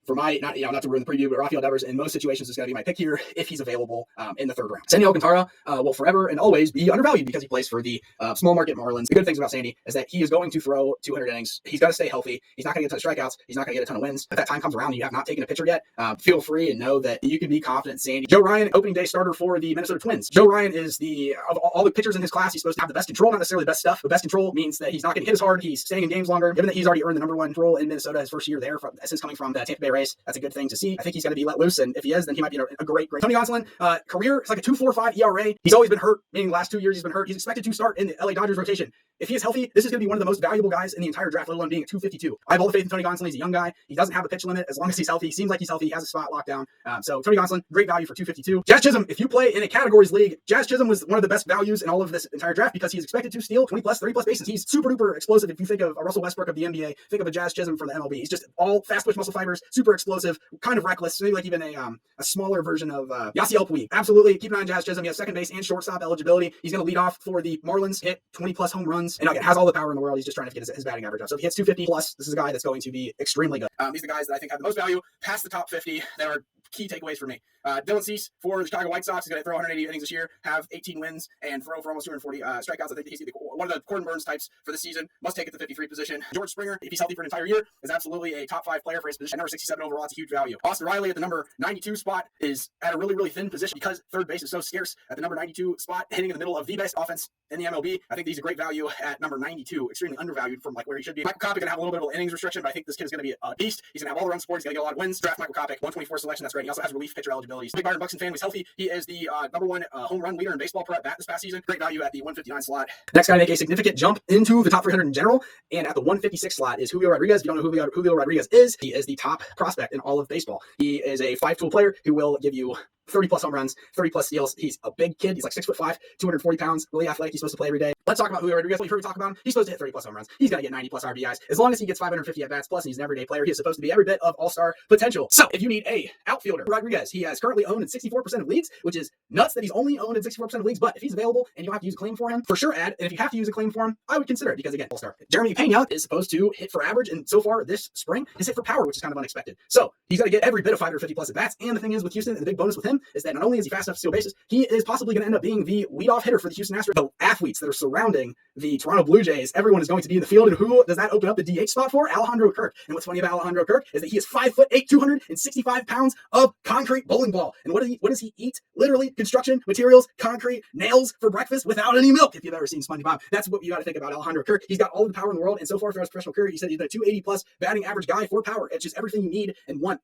For my, not to ruin the preview, but Rafael Devers in most situations is going to be my pick here if he's available in the 3rd round. Sandy Alcantara will forever and always be undervalued because he plays for the small market Marlins. The good things about Sandy is that he is going to throw 200 innings. He's got to stay healthy. He's not going to get a ton of strikeouts. He's not going to get a ton of wins. If that time comes around and you have not taken a pitcher yet, feel free and know that you can be confident in Sandy. Joe Ryan, opening day starter for the Minnesota Twins. Joe Ryan is of all the pitchers in his class, he's supposed to have the best control, not necessarily the best stuff. The best control means that he's not getting hit as hard. He's staying in games longer. Given that he's already earned the number 1 role in Minnesota his first year there since coming from the Tampa Bay Rays, that's a good thing to see. I think he's going to be let loose, and if he is, then he might be a great. Tony Gonsolin, career is like a 2.45 ERA. He's always been hurt, meaning the last 2 years he's been hurt. He's expected to start in the LA Dodgers rotation. if he is healthy, this is going to be one of the most valuable guys in the entire draft, let alone being at 252. I have all the faith in Tony Gonsolin. He's a young guy. He doesn't have a pitch limit as long as he's healthy. He seems like he's healthy. He has a spot locked down. So Tony Gonsolin, great value for 252. Jazz Chisholm, if you play in a categories league, Jazz Chisholm was one of the best values in all of this entire draft because he's expected to steal 20 plus, 30 plus bases. He's super duper explosive. If you think of a Russell Westbrook of the NBA, think of a Jazz Chisholm for the MLB. He's just all fast twitch muscle fibers, super explosive, kind of reckless, maybe like even a smaller version of Yasiel Puig. Absolutely, keep an eye on Jazz Chisholm. He has second base and shortstop eligibility. He's going to lead off for the Marlins, hit 20 plus home runs, and again, has all the power in the world. He's just trying to get his batting average up. So if he hits 250 plus, this is a guy that's going to be extremely good. These are the guys that I think have the most value past the top 50 that are key takeaways for me. Dylan Cease for the Chicago White Sox is going to throw 180 innings this year, have 18 wins, and throw for almost 240 strikeouts. I think he's one of the Corbin Burns types for the season. Must take at the 53 position. George Springer, if he's healthy for an entire year, is absolutely a top 5 player for his position. Number 67 overall, it's a huge value. Austin Riley at the number 92 spot is at a really, really thin position because third base is so scarce. At the number 92 spot, hitting in the middle of the best offense in the MLB, I think he's a great value at number 92. Extremely undervalued from like where he should be. Michael Kopech going to have a little bit of an innings restriction, but I think this kid is going to be a beast. He's going to have all the run support. He's going to get a lot of wins. Draft Michael Kopech, 124 selection. That's great. He also has relief pitcher eligibility. Big Byron Buxton fan was healthy. He is the number 1 home run leader in baseball per at bat this past season. Great value at the 159 slot. Next guy to make a significant jump into the top 300 in general, and at the 156 slot is Julio Rodriguez. If you don't know who Julio Rodriguez is, he is the top prospect in all of baseball. He is a 5-tool player who will give you 30 plus home runs, 30 plus steals. He's a big kid. He's like 6'5", 240 pounds, really athletic. He's supposed to play every day. Let's talk about Julio Rodriguez. We've heard me talk about him. He's supposed to hit 30 plus home runs. He's going to get 90 plus RBIs. As long as he gets 550 at bats plus and he's an everyday player, he is supposed to be every bit of all-star potential. So if you need a outfielder, Rodriguez, he has currently owned in 64% of leagues, which is nuts that he's only owned in 64% of leagues. But if he's available and you don't have to use a claim for him, for sure add. And if you have to use a claim for him, I would consider it because again, all-star. Jeremy Pena is supposed to hit for average, and so far this spring has hit for power, which is kind of unexpected. So he's going to get every bit of 550 plus at bats. And the thing is with Houston, and the big bonus with him is that not only is he fast enough to steal bases, he is possibly going to end up being the leadoff hitter for the Houston Astros. The athletes that are surrounding the Toronto Blue Jays, everyone is going to be in the field, and who does that open up the DH spot for? Alejandro Kirk. And what's funny about Alejandro Kirk is that he is 5'8", 265 pounds of concrete bowling ball. And what does he eat? Literally construction materials, concrete, nails for breakfast without any milk. If you've ever seen SpongeBob, that's what you got to think about Alejandro Kirk. He's got all the power in the world, and so far throughout his professional career, he said he's been a 280 plus batting average guy for power. It's just everything you need and want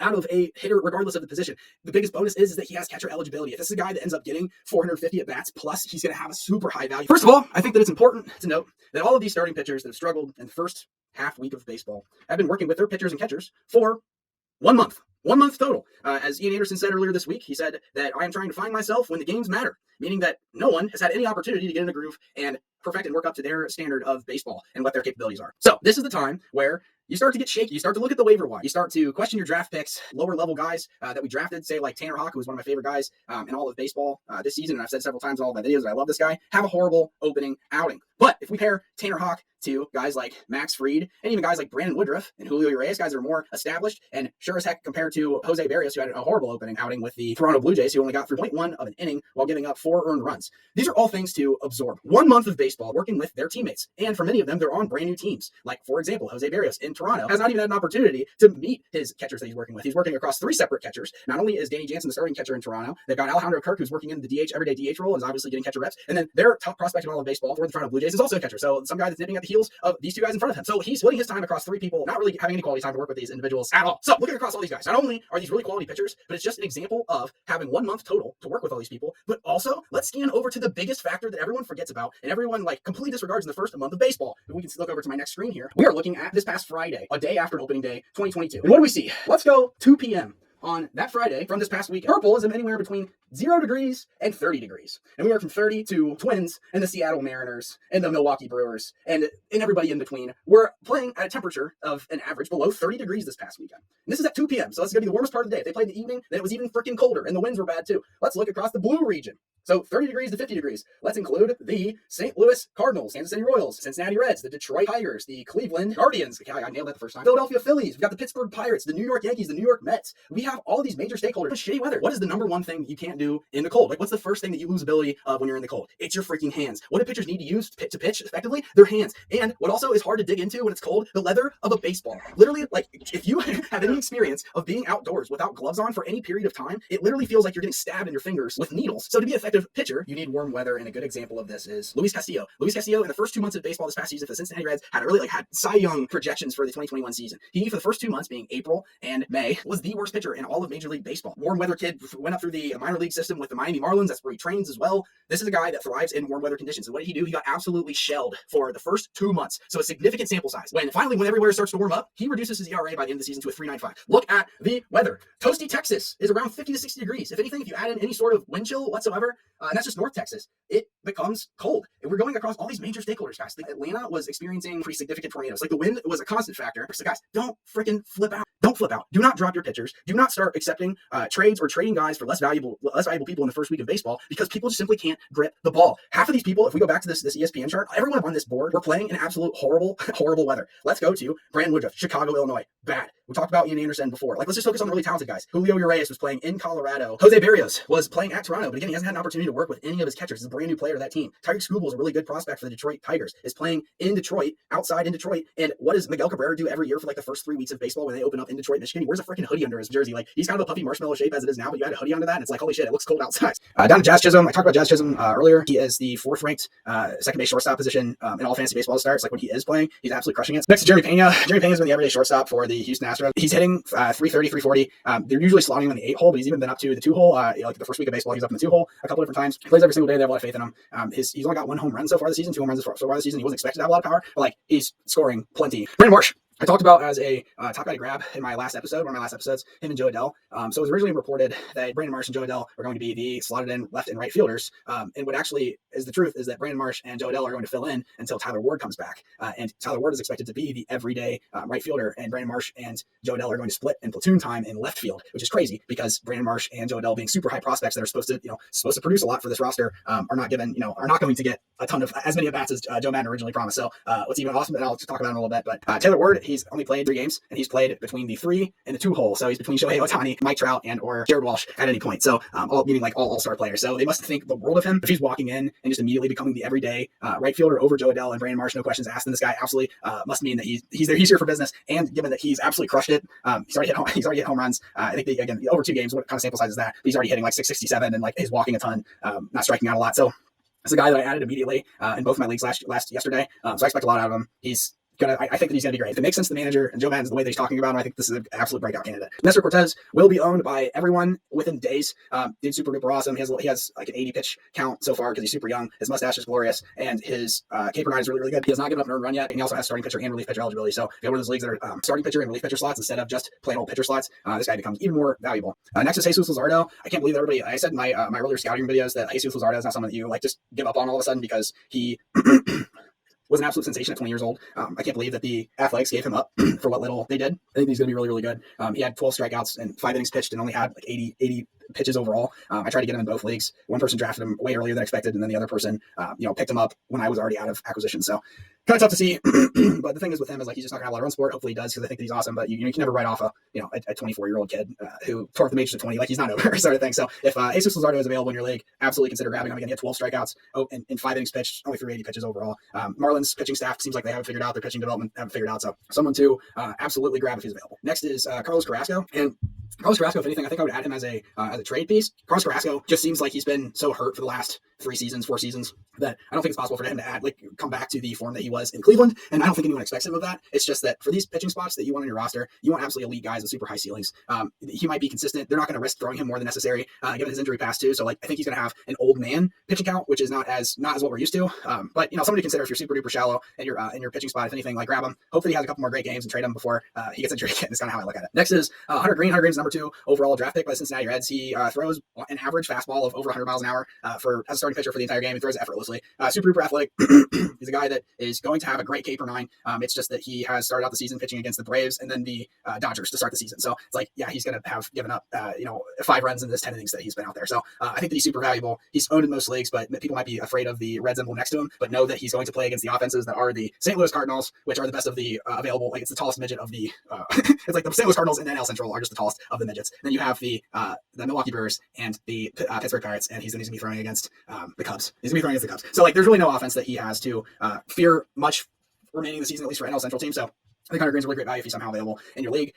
out of a hitter, regardless of the position. The biggest bonus is that he has catcher eligibility. If this is a guy that ends up getting 450 at bats plus, he's going to have a super high value. First of all, I think that it's important to note that all of these starting pitchers that have struggled in the first half week of baseball have been working with their pitchers and catchers for 1 month. 1 month total. As Ian Anderson said earlier this week, he said that I am trying to find myself when the games matter, meaning that no one has had any opportunity to get in the groove and perfect and work up to their standard of baseball and what their capabilities are. So this is the time where you start to get shaky. You start to look at the waiver wire. You start to question your draft picks, lower level guys that we drafted, say like Tanner Houck, who was one of my favorite guys in all of baseball this season. And I've said several times in all of my videos that I love this guy, have a horrible opening outing. But if we pair Tanner Houck to guys like Max Fried and even guys like Brandon Woodruff and Julio Rodriguez, guys that are more established and sure as heck compared to Jose Barrios, who had a horrible opening outing with the Toronto Blue Jays, who only got 3.1 of an inning while giving up 4 earned runs. These are all things to absorb. 1 month of baseball working with their teammates. And for many of them, they're on brand new teams. Like, for example, Jose Barrios in Toronto has not even had an opportunity to meet his catchers that he's working with. He's working across 3 separate catchers. Not only is Danny Jansen the starting catcher in Toronto, they've got Alejandro Kirk, who's working in the DH, everyday DH role, and is obviously getting catcher reps. And then their top prospect in all of baseball for the Toronto Blue Jays is also a catcher. So some guy that's nipping at the heels of these 2 guys in front of him. So he's splitting his time across 3 people, not really having any quality time to work with these individuals at all. So looking across all these guys, not only are these really quality pitchers, but it's just an example of having 1 month total to work with all these people. But also, let's scan over to the biggest factor that everyone forgets about and everyone like completely disregards in the first month of baseball. If we can look over to my next screen here, we are looking at this past Friday, a day after opening day 2022. And what do we see? Let's go 2 p.m. on that Friday from this past week. Purple is anywhere between 0 degrees and 30 degrees. And we were from 30 to Twins and the Seattle Mariners and the Milwaukee Brewers and everybody in between. We're playing at a temperature of an average below 30 degrees this past weekend. And this is at 2 p.m. So that's going to be the warmest part of the day. If they played in the evening, then it was even freaking colder and the winds were bad too. Let's look across the blue region. So 30 degrees to 50 degrees. Let's include the St. Louis Cardinals, Kansas City Royals, Cincinnati Reds, the Detroit Tigers, the Cleveland Guardians. Okay, I nailed that the first time. Philadelphia Phillies. We've got the Pittsburgh Pirates, the New York Yankees, the New York Mets. We have all these major stakeholders. Shitty weather. What is the number one thing you can't do in the cold? Like, what's the first thing that you lose ability of when you're in the cold? It's your freaking hands. What do pitchers need to use to pitch effectively? Their hands. And what also is hard to dig into when it's cold? The leather of a baseball. Literally, like, if you have any experience of being outdoors without gloves on for any period of time, it literally feels like you're getting stabbed in your fingers with needles. So to be an effective pitcher, you need warm weather, and a good example of this is Luis Castillo. Luis Castillo, in the first 2 months of baseball this past season for the Cincinnati Reds, had Cy Young projections for the 2021 season. He, for the first 2 months, being April and May, was the worst pitcher in all of Major League Baseball. Warm weather kid, went up through the minor league system with the Miami Marlins. That's where he trains as well. This is a guy that thrives in warm weather conditions. And what did he do? He got absolutely shelled for the first 2 months. So a significant sample size. When everywhere starts to warm up, he reduces his ERA by the end of the season to a 3.95. Look at the weather. Toasty, Texas is around 50 to 60 degrees. If anything, if you add in any sort of wind chill whatsoever, and that's just North Texas, it becomes cold. And we're going across all these major stakeholders, guys. Atlanta was experiencing pretty significant tornadoes. Like the wind was a constant factor. So guys, don't freaking flip out. Don't flip out. Do not drop your pitchers. Do not start accepting trades or trading guys for less valuable people in the first week of baseball because people just simply can't grip the ball. Half of these people, if we go back to this ESPN chart, everyone on this board, we're playing in absolute horrible weather. Let's go to Brandon Woodruff, Chicago, Illinois. Bad. We talked about Ian Anderson before. Let's just focus on the really talented guys. Julio Rodriguez was playing in Colorado. Jose Barrios was playing at Toronto, but again, he hasn't had an opportunity to work with any of his catchers. He's a brand new player to that team. Tyreek Skubal is a really good prospect for the Detroit Tigers. Is playing in Detroit, outside in Detroit. And what does Miguel Cabrera do every year for the first 3 weeks of baseball when they open up in Detroit, Michigan? He wears a freaking hoodie under his jersey. He's kind of a puffy marshmallow shape as it is now, but you add a hoodie onto that, and it's like, holy shit, it looks cold outside. Down to Jazz Chisholm. I talked about Jazz Chisholm earlier. He is the 4th ranked second base shortstop position in all fantasy baseball starts. When he is playing, he's absolutely crushing it. Next to Jeremy Pena. Jeremy Pena has been the everyday shortstop for the Houston Astros. He's hitting 330, 340. They're usually slotting him in the 8 hole, but he's even been up to the 2 hole. The first week of baseball, he's up in the 2 hole a couple different times. He plays every single day. They have a lot of faith in him. He's only got 1 home run so far this season, 2 home runs so far this season. He wasn't expected to have a lot of power, but he's scoring plenty. Brandon Marsh, I talked about as a top guy to grab in my last episode, one of my last episodes, him and Joe Adell. So it was originally reported that Brandon Marsh and Joe Adell were going to be the slotted in left and right fielders. And what actually is the truth is that Brandon Marsh and Joe Adell are going to fill in until Tyler Ward comes back. And Tyler Ward is expected to be the everyday right fielder, and Brandon Marsh and Joe Adell are going to split in platoon time in left field, which is crazy because Brandon Marsh and Joe Adell, being super high prospects that are supposed to produce a lot for this roster, are not going to get a ton of as many at bats as Joe Madden originally promised. So what's even awesome, and I'll talk about it in a little bit, but Taylor Ward, he's only played 3 games. And he's played between the 3 and the 2 hole. So he's between Shohei Ohtani, Mike Trout, and or Jared Walsh at any point. So all-star players. So they must think the world of him if he's walking in and just immediately becoming the everyday right fielder over Joe Adell and Brandon Marsh, no questions asked. And this guy absolutely must mean that he's here for business. And given that he's absolutely crushed it, he's already hit home runs. I think again over 2 games, what kind of sample size is that? But he's already hitting 667 and he's walking a ton, not striking out a lot. So it's a guy that I added immediately in both my leagues yesterday. So I expect a lot out of him. I think that he's going to be great. If it makes sense to the manager and Joe Madden's the way that he's talking about him, I think this is an absolute breakout candidate. Nestor Cortez will be owned by everyone within days. Dude's super duper awesome. He has an 80 pitch count so far because he's super young. His mustache is glorious, and his K/9 is really, really good. He has not given up an earned run yet, and he also has starting pitcher and relief pitcher eligibility. So if you have one of those leagues that are starting pitcher and relief pitcher slots instead of just plain old pitcher slots, this guy becomes even more valuable. Next is Jesus Luzardo. I can't believe that everybody. I said in my earlier scouting videos that Jesus Luzardo is not someone that you just give up on all of a sudden because he was an absolute sensation at 20 years old. I can't believe that the Athletics gave him up for what little they did. I think he's going to be really, really good. He had 12 strikeouts and 5 innings pitched and only had 80 pitches overall. I tried to get him in both leagues. One person drafted him way earlier than expected, and then the other person, picked him up when I was already out of acquisition. So kind of tough to see. But the thing is with him is he's just not going to have a lot of run support. Hopefully he does because I think that he's awesome. But you can never write off a 24-year-old kid who tore the majors to 20. He's not over sort of thing. So if Jesus Luzardo is available in your league, absolutely consider grabbing him. Again, he had 12 strikeouts and 5 innings pitched, only threw 80 pitches overall. Marlins pitching staff seems like they haven't figured out. Their pitching development haven't figured out. So someone to absolutely grab if he's available. Next is Carlos Carrasco. And Carlos Carrasco, if anything, I think I would add him as a trade piece. Carlos Carrasco just seems like he's been so hurt for the last 4 seasons that I don't think it's possible for him to come back to the form that he was in Cleveland. And I don't think anyone expects him of that. It's just that for these pitching spots that you want on your roster, you want absolutely elite guys with super high ceilings. He might be consistent. They're not going to risk throwing him more than necessary, given his injury past too. So I think he's going to have an old man pitching count, which is not as what we're used to. But somebody to consider if you're super duper shallow and you're in your pitching spot, if anything, grab him. Hopefully he has a couple more great games and trade him before he gets injured again. That's kind of how I look at it. Next is Hunter Green. Hunter Green's number 2 overall draft pick by the Cincinnati Reds. He throws an average fastball of over 100 miles an hour as a starting pitcher for the entire game. He throws it effortlessly. Super duper athletic. He's a guy that is going to have a great K/9. It's just that he has started out the season pitching against the Braves and then the Dodgers to start the season. So it's he's going to have given up 5 runs in this 10 innings that he's been out there. So I think that he's super valuable. He's owned in most leagues, but people might be afraid of the Reds emblem next to him, but know that he's going to play against the offenses that are the St. Louis Cardinals, which are the best of the available. It's the tallest midget of the it's the St. Louis Cardinals and NL Central are just the tallest of the midgets. And then you have the Milwaukee Brewers and the Pittsburgh Pirates, and he's going to be throwing against the Cubs. He's going to be throwing against the Cubs. So there's really no offense that he has to fear much remaining the season, at least for NL Central team. So I think Hunter Green's a really great value if he's somehow available in your league.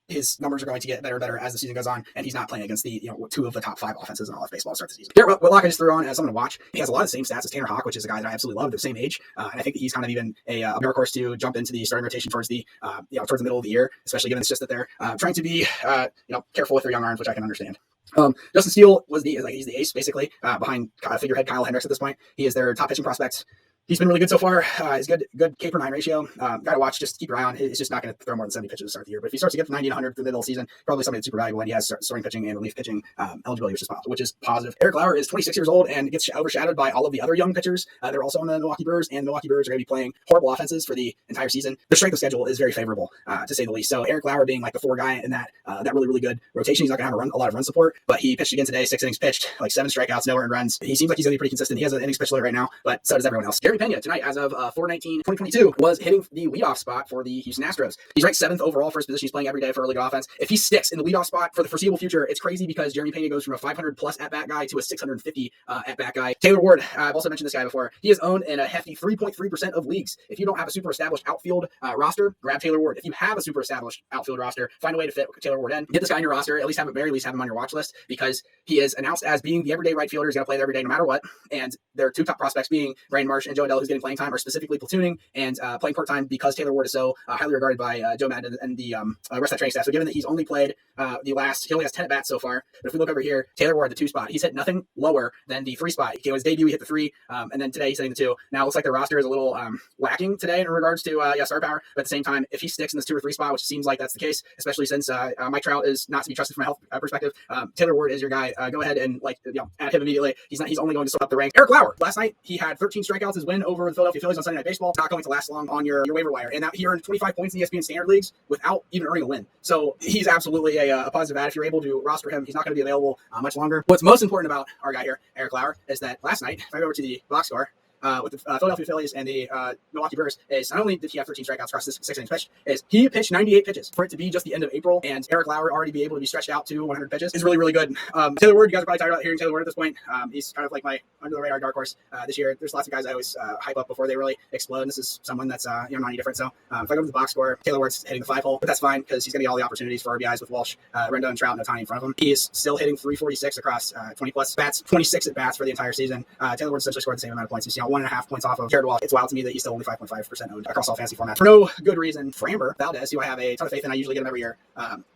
His numbers are going to get better and better as the season goes on, and he's not playing against the two of the top 5 offenses in all of baseball to start the season. Garrett Whitlock I just threw on as someone to watch. He has a lot of the same stats as Tanner Houck, which is a guy that I absolutely love. They're the same age, and I think that he's kind of even a dark horse to jump into the starting rotation towards the towards the middle of the year, especially given it's just that they're trying to be careful with their young arms, which I can understand. Justin Steele he's the ace basically behind figurehead Kyle Hendricks at this point. He is their top pitching prospect. He's been really good so far. He's good K per 9 ratio. Got to watch, just keep your eye on. It's just not going to throw more than 70 pitches to start the year. But if he starts to get to 90 and 100 through the middle of the season, probably somebody that's super valuable, and he has starting pitching and relief pitching eligibility, which is positive. Eric Lauer is 26 years old and gets overshadowed by all of the other young pitchers. They're also on the Milwaukee Brewers, and the Milwaukee Brewers are going to be playing horrible offenses for the entire season. The strength of schedule is very favorable, to say the least. So Eric Lauer being like the 4 guy in that really, really good rotation. He's not going to have a lot of run support, but he pitched again today, 6 innings pitched, like 7 strikeouts, no earned runs. He seems like he's going to be pretty consistent. He has an innings pitch rate right now, but so does everyone else. Jeremy Pena tonight, as of 4/19/2022, was hitting the leadoff spot for the Houston Astros. He's ranked 7th overall for his position. He's playing every day for a really good offense. If he sticks in the leadoff spot for the foreseeable future, it's crazy because Jeremy Pena goes from a 500 plus at bat guy to a 650 at bat guy. Taylor Ward, I've also mentioned this guy before. He is owned in a hefty 3.3% of leagues. If you don't have a super established outfield roster, grab Taylor Ward. If you have a super established outfield roster, find a way to fit Taylor Ward in. Get this guy in your roster. At least have him on your watch list, because he is announced as being the everyday right fielder. He's going to play every day no matter what. And their 2 top prospects, being Brandon Marsh and Joe Adell, who's getting playing time, are specifically platooning and playing part-time because Taylor Ward is so highly regarded by Joe Madden and the rest of that training staff. So given that he's only played he only has 10 at-bats so far. But if we look over here, Taylor Ward, the 2 spot, he's hit nothing lower than the 3 spot. His debut, he hit the 3, and then today he's hitting the 2. Now it looks like the roster is a little lacking today in regards to star power. But at the same time, if he sticks in this 2 or 3 spot, which seems like that's the case, especially since Mike Trout is not to be trusted from a health perspective, Taylor Ward is your guy. Go ahead and add him immediately. He's only going to sort up the rank. Eric Lauer, last night he had 13 strikeouts. His win over the Philadelphia Phillies on Sunday Night Baseball, not going to last long on your waiver wire. And that he earned 25 points in the ESPN standard leagues without even earning a win. So he's absolutely a positive add. If you're able to roster him, he's not going to be available much longer. What's most important about our guy here, Eric Lauer, is that last night, if I go over to the box score, with the Philadelphia Phillies and the Milwaukee Brewers, is not only did he have 13 strikeouts across this 6 innings pitched, is he pitched 98 pitches. For it to be just the end of April and Eric Lauer already be able to be stretched out to 100 pitches is really, really good. Taylor Ward, you guys are probably tired about hearing Taylor Ward at this point. He's kind of like my under-the-radar dark horse this year. There's lots of guys I always hype up before they really explode. This is someone that's not any different. So if I go to the box score, Taylor Ward's hitting the 5-hole, but that's fine because he's going to get all the opportunities for RBIs with Walsh, Rendon, and Trout, and Ohtani in front of him. He is still hitting 346 across 20-plus bats, 26 at bats for the entire season. Taylor Ward essentially scored the same amount of points. He's 1.5 points off of Jared Walsh. It's wild to me that he's still only 5.5% owned across all fantasy formats. For no good reason, Framber Valdez, who I have a ton of faith in, I usually get him every year,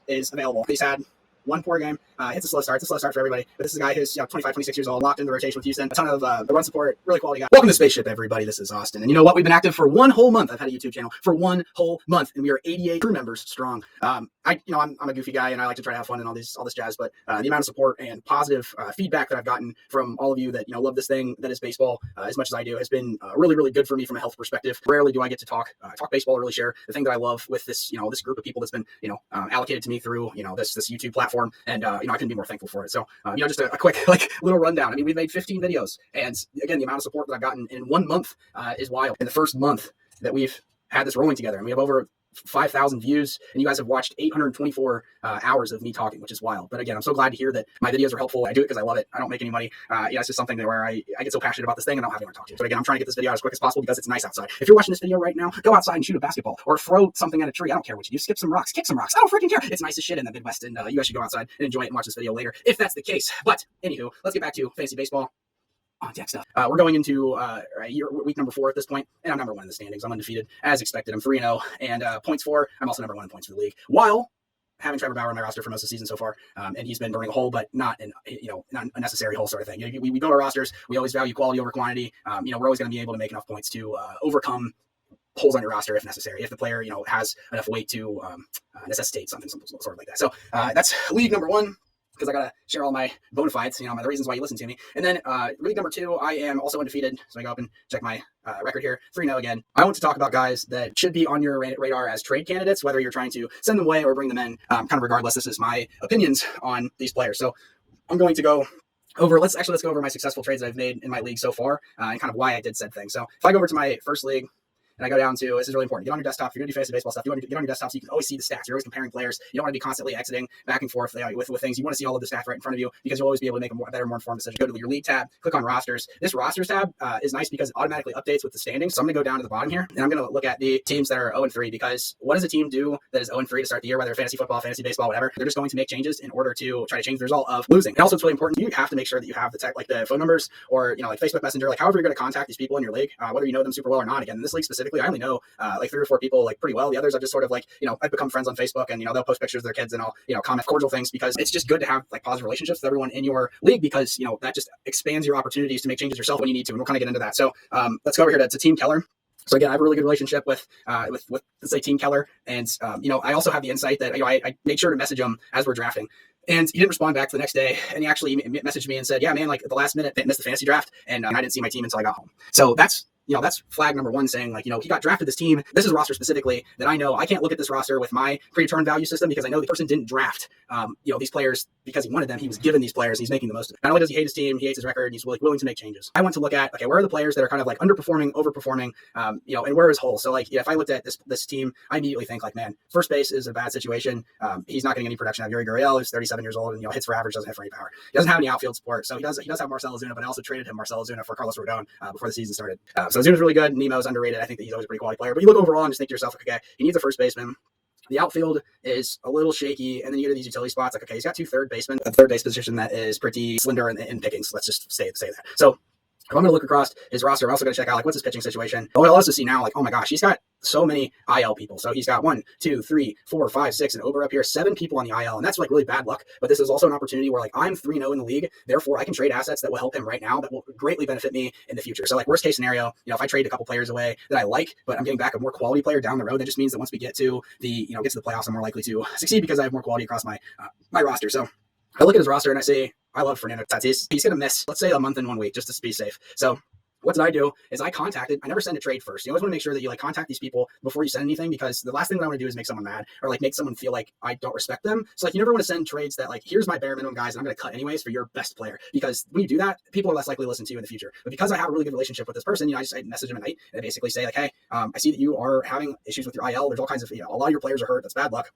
is available. He's had 1 poor game. It's a slow start. It's a slow start for everybody. But this is a guy who's 25, 26 years old, locked in the rotation with Houston. A ton of the run support, really quality guy. Welcome to Spaceship, everybody. This is Austin. And you know what? We've been active for 1 whole month. I've had a YouTube channel for 1 whole month, and we are 88 crew members strong. I'm a goofy guy, and I like to try to have fun and all this jazz. But the amount of support and positive feedback that I've gotten from all of you that love this thing that is baseball as much as I do has been really, really good for me from a health perspective. Rarely do I get to talk baseball or really share the thing that I love with this this group of people that's been allocated to me through this YouTube platform, and I couldn't be more thankful for it. So just a quick little rundown. I mean, we've made 15 videos, and again, the amount of support that I've gotten in 1 month is wild. In the first month that we've had this rolling together, and we have over 5,000 views, and you guys have watched 824 hours of me talking, which is wild. But again, I'm so glad to hear that my videos are helpful. I do it because I love it. I don't make any money. It's just something where I get so passionate about this thing and I don't have anyone to talk to. But again, I'm trying to get this video out as quick as possible because it's nice outside. If you're watching this video right now, go outside and shoot a basketball or throw something at a tree. I don't care what you do. Skip some rocks, kick some rocks. I don't freaking care. It's nice as shit in the Midwest, and you guys should go outside and enjoy it and watch this video later if that's the case. But anywho, let's get back to fantasy baseball. Deck stuff. We're going into week number 4 at this point, and I'm number 1 in the standings. I'm undefeated as expected. I'm 3-0, and points for, I'm also number 1 in points for the league, while having Trevor Bauer on my roster for most of the season so far, and he's been burning a hole, but not not a necessary hole sort of thing. We build our rosters. We always value quality over quantity. We're always going to be able to make enough points to overcome holes on your roster if necessary, if the player has enough weight to necessitate something sort of like that. So that's league number 1. Because I got to share all my bona fides, the reasons why you listen to me. And then league number 2, I am also undefeated. So I go up and check my record here. 3-0 again. I want to talk about guys that should be on your radar as trade candidates, whether you're trying to send them away or bring them in, kind of regardless. This is my opinions on these players. So I'm going to go over, let's go over my successful trades that I've made in my league so far and kind of why I did said thing. So if I go over to my first league, and and I go down to, this is really important, get on your desktop. If you're going to do fantasy baseball stuff, you want to get on your desktop so you can always see the stats. You're always comparing players. You don't want to be constantly exiting back and forth with things. You want to see all of the stats right in front of you because you'll always be able to make a better, more informed decision. Go to your league tab, click on rosters. This rosters tab is nice because it automatically updates with the standings. So I'm going to go down to the bottom here, and I'm going to look at the teams that are 0-3, because what does a team do that is 0-3 to start the year, whether fantasy football, fantasy baseball, whatever? They're just going to make changes in order to try to change the result of losing. And also, it's really important. You have to make sure that you have the tech, like the phone numbers or, like Facebook Messenger, like however you're going to contact these people in your league, whether you know them super well or not. Again, in this league specifically, I only know like 3 or 4 people like pretty well. The others are just sort of like, I've become friends on Facebook, and, they'll post pictures of their kids, and I'll, comment cordial things, because it's just good to have like positive relationships with everyone in your league, because, that just expands your opportunities to make changes yourself when you need to. And we'll kind of get into that. So let's go over here to Team Keller. So again, I have a really good relationship with let's say Team Keller, and I also have the insight that I made sure to message him as we're drafting, and he didn't respond back the next day, and he actually messaged me and said, "Yeah, man, like at the last minute, missed the fantasy draft, and I didn't see my team until I got home." So that's flag number one, saying like, he got drafted this team. This is a roster specifically that I know I can't look at this roster with my pre-return value system, because I know the person didn't draft, these players because he wanted them. He was given these players. He's making the most of it. Not only does he hate his team, he hates his record, and he's willing to make changes. I want to look at, okay, where are the players that are kind of like underperforming, overperforming, and where is holes? So like, if I looked at this team, I immediately think like, man, first base is a bad situation. He's not getting any production. Javier Gurriel is 37 years old, and hits for average, doesn't hit for any power. He doesn't have any outfield support. So he does have Marcell Ozuna, but I also traded him Marcell Ozuna for Carlos Rodon before the season started. So Ozuna's really good. Nemo's underrated. I think that he's always a pretty quality player. But you look overall and just think to yourself, okay, he needs a first baseman. The outfield is a little shaky, and then you get to these utility spots. Like, okay, he's got 2 third basemen, a third base position that is pretty slender in pickings. Let's just say that. So if I'm going to look across his roster, I'm also going to check out like what's his pitching situation. But I'll also see now, like, oh my gosh, he's got so many IL people. So he's got 1, 2, 3, 4, 5, 6, and over up here 7 people on the IL, and that's like really bad luck. But this is also an opportunity where like I'm 3-0 in the league, therefore I can trade assets that will help him right now, that will greatly benefit me in the future. So like worst case scenario, if I trade a couple players away that I like, but I'm getting back a more quality player down the road, that just means that once we get to the playoffs, I'm more likely to succeed because I have more quality across my roster. So I look at his roster and I say, I love Fernando Tatis. He's going to miss, let's say, a month and 1 week just to be safe. So what did I do is I never send a trade first. You always want to make sure that you contact these people before you send anything, because the last thing that I want to do is make someone mad or make someone feel like I don't respect them. So you never want to send trades that here's my bare minimum guys and I'm going to cut anyways for your best player, because when you do that, people are less likely to listen to you in the future. But because I have a really good relationship with this person, I message him at night and I basically say hey, I see that you are having issues with your IL. There's all kinds of, a lot of your players are hurt. That's bad luck.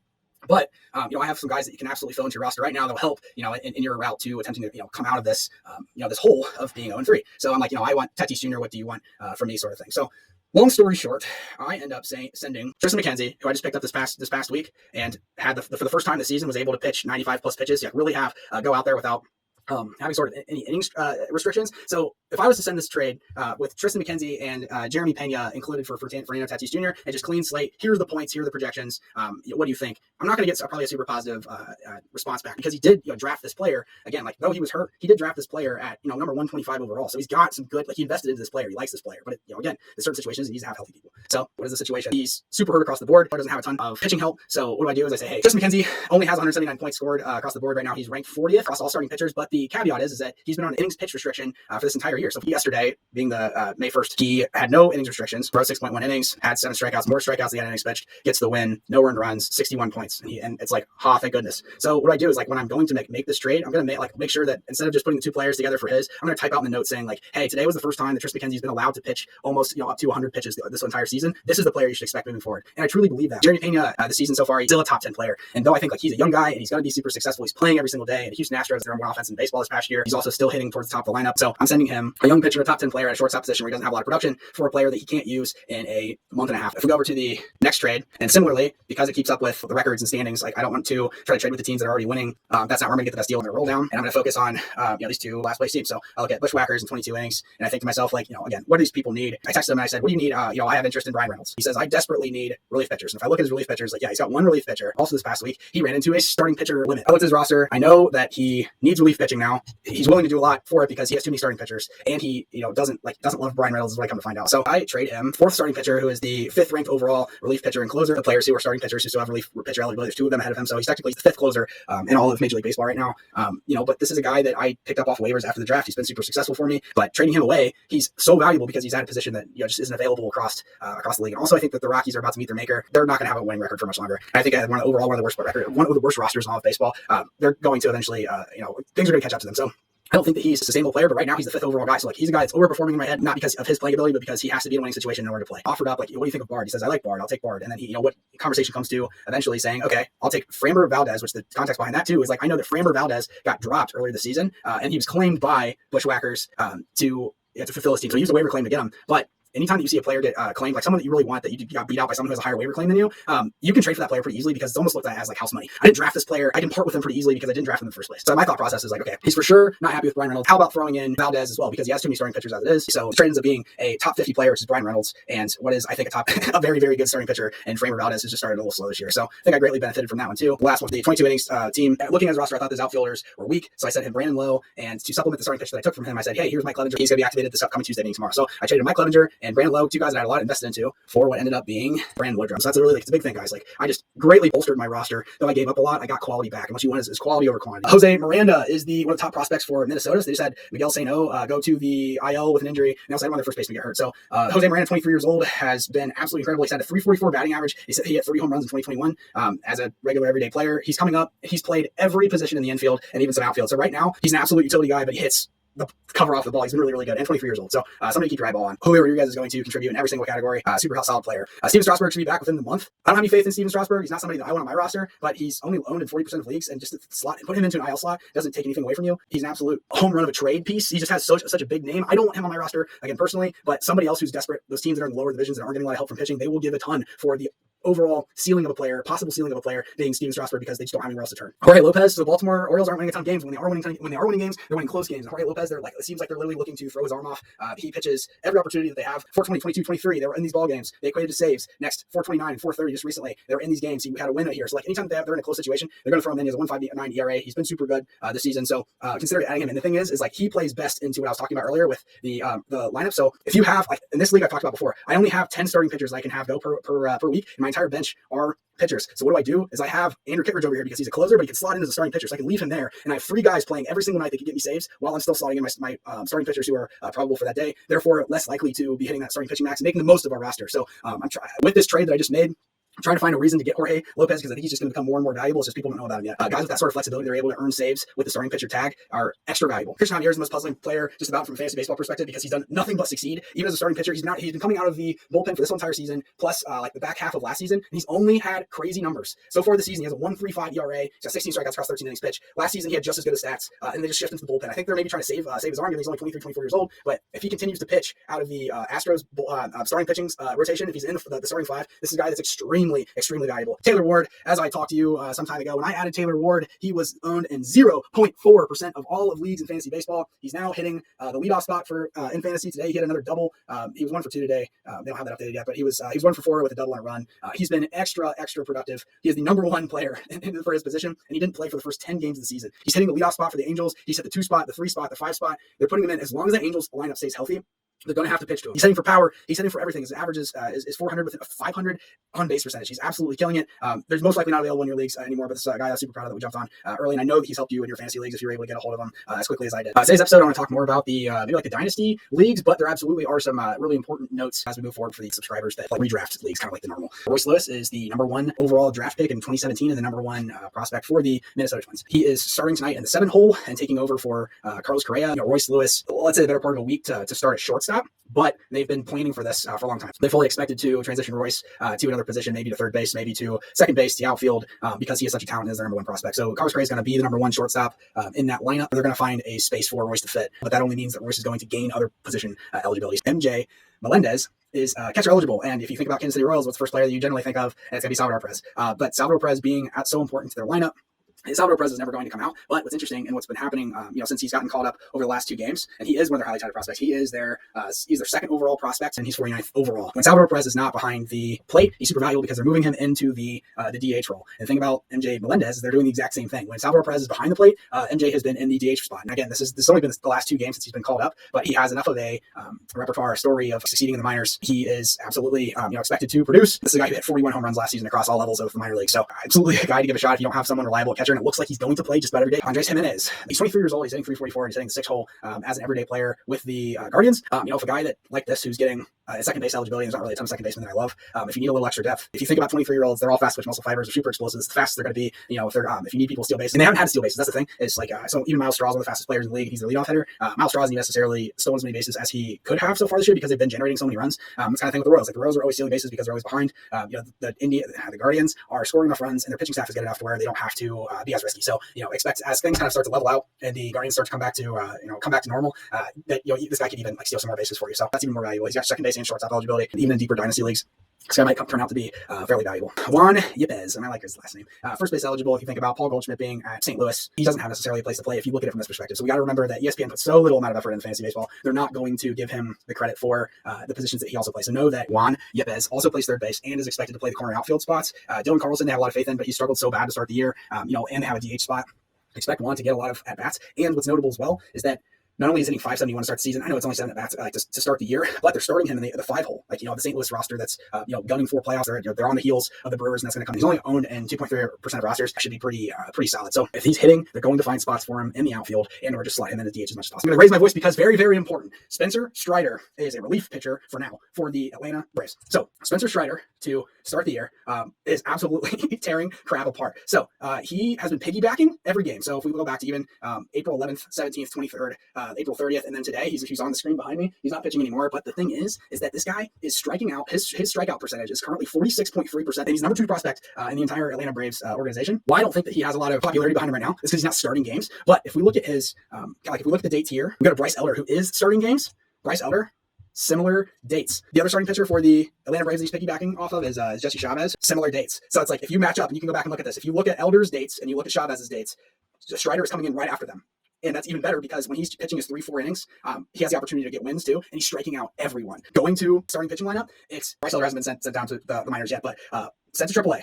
But, I have some guys that you can absolutely fill into your roster right now that'll help, in your route to attempting to, come out of this, this hole of being 0-3. So I'm like, I want Tatis Jr. What do you want from me, sort of thing. So long story short, I end up sending Tristan McKenzie, who I just picked up this past week, and had for the first time this season was able to pitch 95 plus pitches. Really have go out there without having sort of any innings restrictions. So if I was to send this trade with Tristan McKenzie and Jeremy Pena included for Fernando Tatis Jr. and just clean slate, here are the points, here are the projections. What do you think? I'm not going to get probably a super positive response back, because he did draft this player again. Though he was hurt, he did draft this player at number 125 overall. So he's got some good. He invested into this player. He likes this player. But again, in certain situations, he needs to have healthy people. So what is the situation? He's super hurt across the board. Doesn't have a ton of pitching help. So what do? Is I say, hey, Tristan McKenzie only has 179 points scored across the board right now. He's ranked 40th across all starting pitchers. But the caveat is that he's been on an innings pitch restriction for this entire year. So yesterday, being the May 1st, he had no innings restrictions, throw 6.1 innings, had 7 strikeouts, more strikeouts than innings pitched, gets the win, no earned runs, 61 points. And it's like, thank goodness. So what I do is when I'm going to make this trade, I'm going to make sure that instead of just putting the 2 players together for his, I'm going to type out in the note saying hey, today was the first time that Tristan McKenzie's been allowed to pitch almost up to 100 pitches this entire season. This is the player you should expect moving forward. And I truly believe that. Jeremy Pena, the season so far, he's still a top 10 player. And though I think he's a young guy and he's going to be super successful, he's playing every single day. And the Houston Astros, they're number 1 offense in baseball this past year. He's also still hitting towards the top of the lineup. So I'm sending him a young pitcher, a top 10 player at a shortstop position where he doesn't have a lot of production, for a player that he can't use in a month and a half. If we go over to the next trade, and similarly, because it keeps up with the records and standings, I don't want to try to trade with the teams that are already winning. That's not where I'm going to get the best deal. I'm going to roll down, and I'm going to focus on these 2 last place teams. So I look at Bushwhackers in 22 innings, and I think to myself, again, what do these people need? I texted him and I said, what do you need? I have interest in Brian Reynolds. He says, I desperately need relief pitchers. And if I look at his relief pitchers, he's got 1 relief pitcher. Also this past week, he ran into a starting pitcher limit. I looked at his roster. I know that he needs relief pitching now. He's willing to do a lot for it because he has too many starting pitchers, and he doesn't love Brian Reynolds, is what I come to find out. So I trade him 4th starting pitcher, who is the 5th ranked overall relief pitcher and closer. The players who are starting pitchers who still have relief pitcher eligibility, there's 2 of them ahead of him. So he's technically the 5th closer in all of Major League Baseball right now. But this is a guy that I picked up off waivers after the draft. He's been super successful for me, but trading him away, he's so valuable because he's at a position that just isn't available across the league. And also, I think that the Rockies are about to meet their maker. They're not going to have a winning record for much longer. I think one of the worst rosters in all of baseball. They're going to eventually, things are going to catch up to them. So I don't think that he's a sustainable player, but right now he's the 5th overall guy. So like he's a guy that's overperforming in my head, not because of his playing ability, but because he has to be in a winning situation in order to play. Offered up, like, what do you think of Bard? He says, I like Bard. I'll take Bard. And then he, what conversation comes to eventually saying, okay, I'll take Framber Valdez, which the context behind that too is like, I know that Framber Valdez got dropped earlier this season, and he was claimed by Bushwhackers to fulfill his team. So he used a waiver claim to get him, but anytime that you see a player get claimed, like someone that you really want that you got beat out by someone who has a higher waiver claim than you, you can trade for that player pretty easily because it's almost looked at as like house money. I didn't draft this player. I can part with him pretty easily because I didn't draft him in the first place. So my thought process is like, okay, he's for sure not happy with Brian Reynolds. How about throwing in Valdez as well? Because he has too many starting pitchers as it is. So the trade ends up being a top 50 player, which is Brian Reynolds, and what is, I think, a very, very good starting pitcher. And Framber Valdez has just started a little slow this year. So I think I greatly benefited from that one too. The last one, the 22 innings team. Looking at his roster, I thought his outfielders were weak. So I sent him Brandon Lowe, and to supplement the starting pitcher that I took from him, I said, hey, here's Mike Clevinger. He's going to be activated this upcoming Tuesday meeting tomorrow. So I traded Mike Clevinger and Brandon Lowe, two guys that I had a lot invested into, for what ended up being Brandon Woodruff. So that's it's a big thing, guys. Like, I just greatly bolstered my roster. Though I gave up a lot, I got quality back. And what you want is quality over quantity. Jose Miranda is one of the top prospects for Minnesota. So they just had Miguel Sano go to the IL with an injury. And they also had one of their first basemen get hurt. So Jose Miranda, 23 years old, has been absolutely incredible. He's had a 344 batting average. He said he hit 3 home runs in 2021 as a regular everyday player. He's coming up. He's played every position in the infield and even some outfield. So right now, he's an absolute utility guy, but he hits the cover off the ball. He's been really, really good, and 23 years old. So somebody keep your eyeball on. Julio Rodriguez is going to contribute in every single category. Super solid player. Steven Strasburg should be back within the month. I don't have any faith in Steven Strasburg. He's not somebody that I want on my roster, but he's only owned in 40% of leagues, and just put him into an IL slot doesn't take anything away from you. He's an absolute home run of a trade piece. He just has such a big name. I don't want him on my roster, again, personally, but somebody else who's desperate, those teams that are in the lower divisions that aren't getting a lot of help from pitching, they will give a ton for the overall ceiling of a player, possible ceiling of a player being Steven Strasburg, because they just don't have anywhere else to turn. Jorge Lopez, so the Baltimore Orioles aren't winning a ton of games. When they are winning games, they're winning close games. And Jorge Lopez, it seems like they're literally looking to throw his arm off. He pitches every opportunity that they have. 420, 22, 23, they were in these ball games. They equated to saves. Next, 429 and 430 just recently. They were in these games. He had a win here. So like anytime they're in a close situation, they're going to throw him in. He has a 1.59 ERA. He's been super good this season. So consider adding him. And the thing is like he plays best into what I was talking about earlier with the lineup. So if you have, like in this league I've talked about before, I only have 10 starting pitchers I can have go per week, and my entire bench are pitchers. So what do? Is I have Andrew Kittredge over here because he's a closer, but he can slot in as a starting pitcher, so I can leave him there. And I have 3 guys playing every single night that can get me saves while I'm still slotting in my starting pitchers who are probable for that day. Therefore, less likely to be hitting that starting pitching max and making the most of our roster. So with this trade that I just made, I'm trying to find a reason to get Jorge Lopez because I think he's just going to become more and more valuable. It's just people don't know about him yet. Guys with that sort of flexibility, they're able to earn saves with the starting pitcher tag, are extra valuable. Christian Javier is the most puzzling player just about from a fantasy baseball perspective because he's done nothing but succeed. Even as a starting pitcher, he's been coming out of the bullpen for this entire season, plus like the back half of last season, and he's only had crazy numbers. So far this season, he has a 1.35 ERA, he's got 16 strikeouts across 13 innings pitched. Last season, he had just as good of stats, and they just shifted into the bullpen. I think they're maybe trying to save his arm, given he's only 23, 24 years old, but if he continues to pitch out of the Astros starting pitching rotation, if he's in the starting 5, this is a guy that's extremely, extremely valuable. Taylor Ward, as I talked to you some time ago, when I added Taylor Ward, he was owned in 0.4% of all of leagues in fantasy baseball. He's now hitting the leadoff spot for in fantasy today. He hit another double. He was 1 for 2 today. They don't have that updated yet, but he was 1 for 4 with a double and a run. He's been extra productive. He is the number 1 player for his position, and he didn't play for the first 10 games of the season. He's hitting the leadoff spot for the Angels. He's hit the 2 spot, the 3 spot, the 5 spot. They're putting him in as long as that Angels lineup stays healthy. They're going to have to pitch to him. He's hitting for power. He's hitting for everything. His average is 400 with a 500 on base percentage. He's absolutely killing it. There's most likely not available in your leagues anymore, but this is a guy I'm super proud of that we jumped on early, and I know that he's helped you in your fantasy leagues if you're able to get a hold of him as quickly as I did. Today's episode, I want to talk more about the maybe like the Dynasty leagues, but there absolutely are some really important notes as we move forward for the subscribers that like redraft leagues, kind of like the normal. Royce Lewis is the number 1 overall draft pick in 2017 and the number 1 prospect for the Minnesota Twins. He is starting tonight in the 7 hole and taking over for Carlos Correa. Royce Lewis, let's say the better part of a week to start at shortstop, but they've been planning for this for a long time. They fully expected to transition Royce to another position, maybe to third base, maybe to second base, the outfield, because he is such a talent as their number 1 prospect. So Carlos Correa is going to be the number 1 shortstop in that lineup. They're going to find a space for Royce to fit, but that only means that Royce is going to gain other position eligibilities. MJ Melendez is catcher eligible, and if you think about Kansas City Royals, what's the first player that you generally think of? And it's going to be Salvador Perez. But Salvador Perez being so important to their lineup, Salvador Perez is never going to come out, but what's interesting and what's been happening, since he's gotten called up over the last 2 games, and he is one of their highly touted prospects. He is their 2nd overall prospect, and he's 49th overall. When Salvador Perez is not behind the plate, he's super valuable because they're moving him into the DH role. And the thing about MJ Melendez is they're doing the exact same thing. When Salvador Perez is behind the plate, MJ has been in the DH spot. And again, this has only been the last 2 games since he's been called up, but he has enough of a repertoire story of succeeding in the minors. He is absolutely expected to produce. This is a guy who hit 41 home runs last season across all levels of the minor league. So absolutely a guy to give a shot if you don't have someone reliable at catcher, and it looks like he's going to play just about every day. Andres Jimenez, he's 23 years old. He's hitting 344. He's hitting the 6 hole as an everyday player with the Guardians. If a guy that like this who's getting second base eligibility. There's not really a ton of second basemen that I love. If you need a little extra depth, if you think about 23-year-olds, they're all fast twitch muscle fibers, they're super explosive. It's the fastest they're going to be. If you need people to steal bases, and they haven't had to steal bases. That's the thing. It's like so even Miles Straw's one of the fastest players in the league. He's the leadoff hitter. Miles Straw hasn't necessarily stolen as many bases as he could have so far this year because they've been generating so many runs. It's kind of thing with the Royals. Like the Royals are always stealing bases because they're always behind. The Guardians are scoring enough runs, and their pitching staff is good enough to where they don't have to be as risky. So expect as things kind of start to level out and the Guardians start to come back to normal. That this guy could even steal some more bases for you. So that's even more valuable. He's got second base and shortstop eligibility, even in deeper dynasty leagues. This guy might turn out to be fairly valuable. Juan Yepez, and I like his last name. First base eligible, if you think about Paul Goldschmidt being at St. Louis, he doesn't have necessarily a place to play if you look at it from this perspective. So we got to remember that ESPN puts so little amount of effort into fantasy baseball, they're not going to give him the credit for the positions that he also plays. So know that Juan Yepez also plays third base and is expected to play the corner outfield spots. Dylan Carlson, they have a lot of faith in, but he struggled so bad to start the year, and they have a DH spot. Expect Juan to get a lot of at-bats. And what's notable as well is that not only is hitting 571 to start the season, I know it's only 7 at-bats to start the year, but they're starting him in the 5 hole. Like, the St. Louis roster that's, gunning for playoffs. They're on the heels of the Brewers, and that's going to come. He's only owned in 2.3% of rosters. That should be pretty solid. So if he's hitting, they're going to find spots for him in the outfield and/or just slide him in the DH as much as possible. I'm going to raise my voice because very, very important. Spencer Strider is a relief pitcher for now for the Atlanta Braves. So Spencer Strider to start the year is absolutely tearing crap apart. So he has been piggybacking every game. So if we go back to even April 11th, 17th, 23rd, April 30th, and then today he's on the screen behind me. He's not pitching anymore. But the thing is that this guy is striking out. His strikeout percentage is currently 46.3%. And he's number 2 prospect in the entire Atlanta Braves organization. Why I don't think that he has a lot of popularity behind him right now is because he's not starting games. But if we look at his, if we look at the dates here, we got a Bryce Elder who is starting games. Bryce Elder, similar dates. The other starting pitcher for the Atlanta Braves that he's piggybacking off of is Jesse Chavez. Similar dates. So it's like if you match up, and you can go back and look at this. If you look at Elder's dates and you look at Chavez's dates, Strider is coming in right after them. And that's even better because when he's pitching his 3-4 innings, he has the opportunity to get wins too, and he's striking out everyone. Going to starting pitching lineup, Bryce Elder hasn't been sent down to the minors yet, but sent to AAA.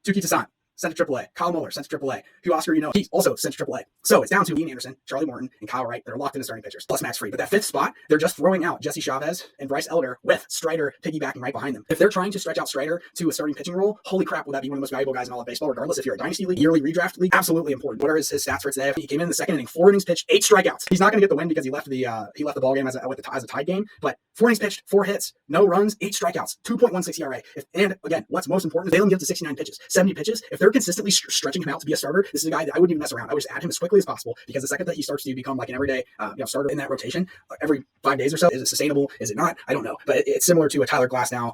Tuki Toussaint, sent to AAA. Kyle Muller, sent to AAA. Hugh Oscar, he's also sent to AAA. So it's down to Ian Anderson, Charlie Morton, and Kyle Wright that are locked into starting pitchers, plus Max Fried. But that 5th spot, they're just throwing out Jesse Chavez and Bryce Elder with Strider piggybacking right behind them. If they're trying to stretch out Strider to a starting pitching role, holy crap, would that be one of the most valuable guys in all of baseball, regardless if you're a dynasty league, yearly redraft league? Absolutely important. What are his stats for today? He came in the second inning, 4 innings pitched, 8 strikeouts. He's not going to get the win because he left the ball game as a tied game, but 4 innings pitched, 4 hits, no runs, 8 strikeouts, 2.16 ERA. And again, what's most important is they let him get to 69 pitches, 70 pitches. If they're consistently stretching him out to be a starter, this is a guy that I wouldn't even mess around. I would just add him as quickly as possible because the second that he starts to become like an everyday starter in that rotation, every 5 days or so, is it sustainable? Is it not? I don't know. But it's similar to a Tyler Glasnow,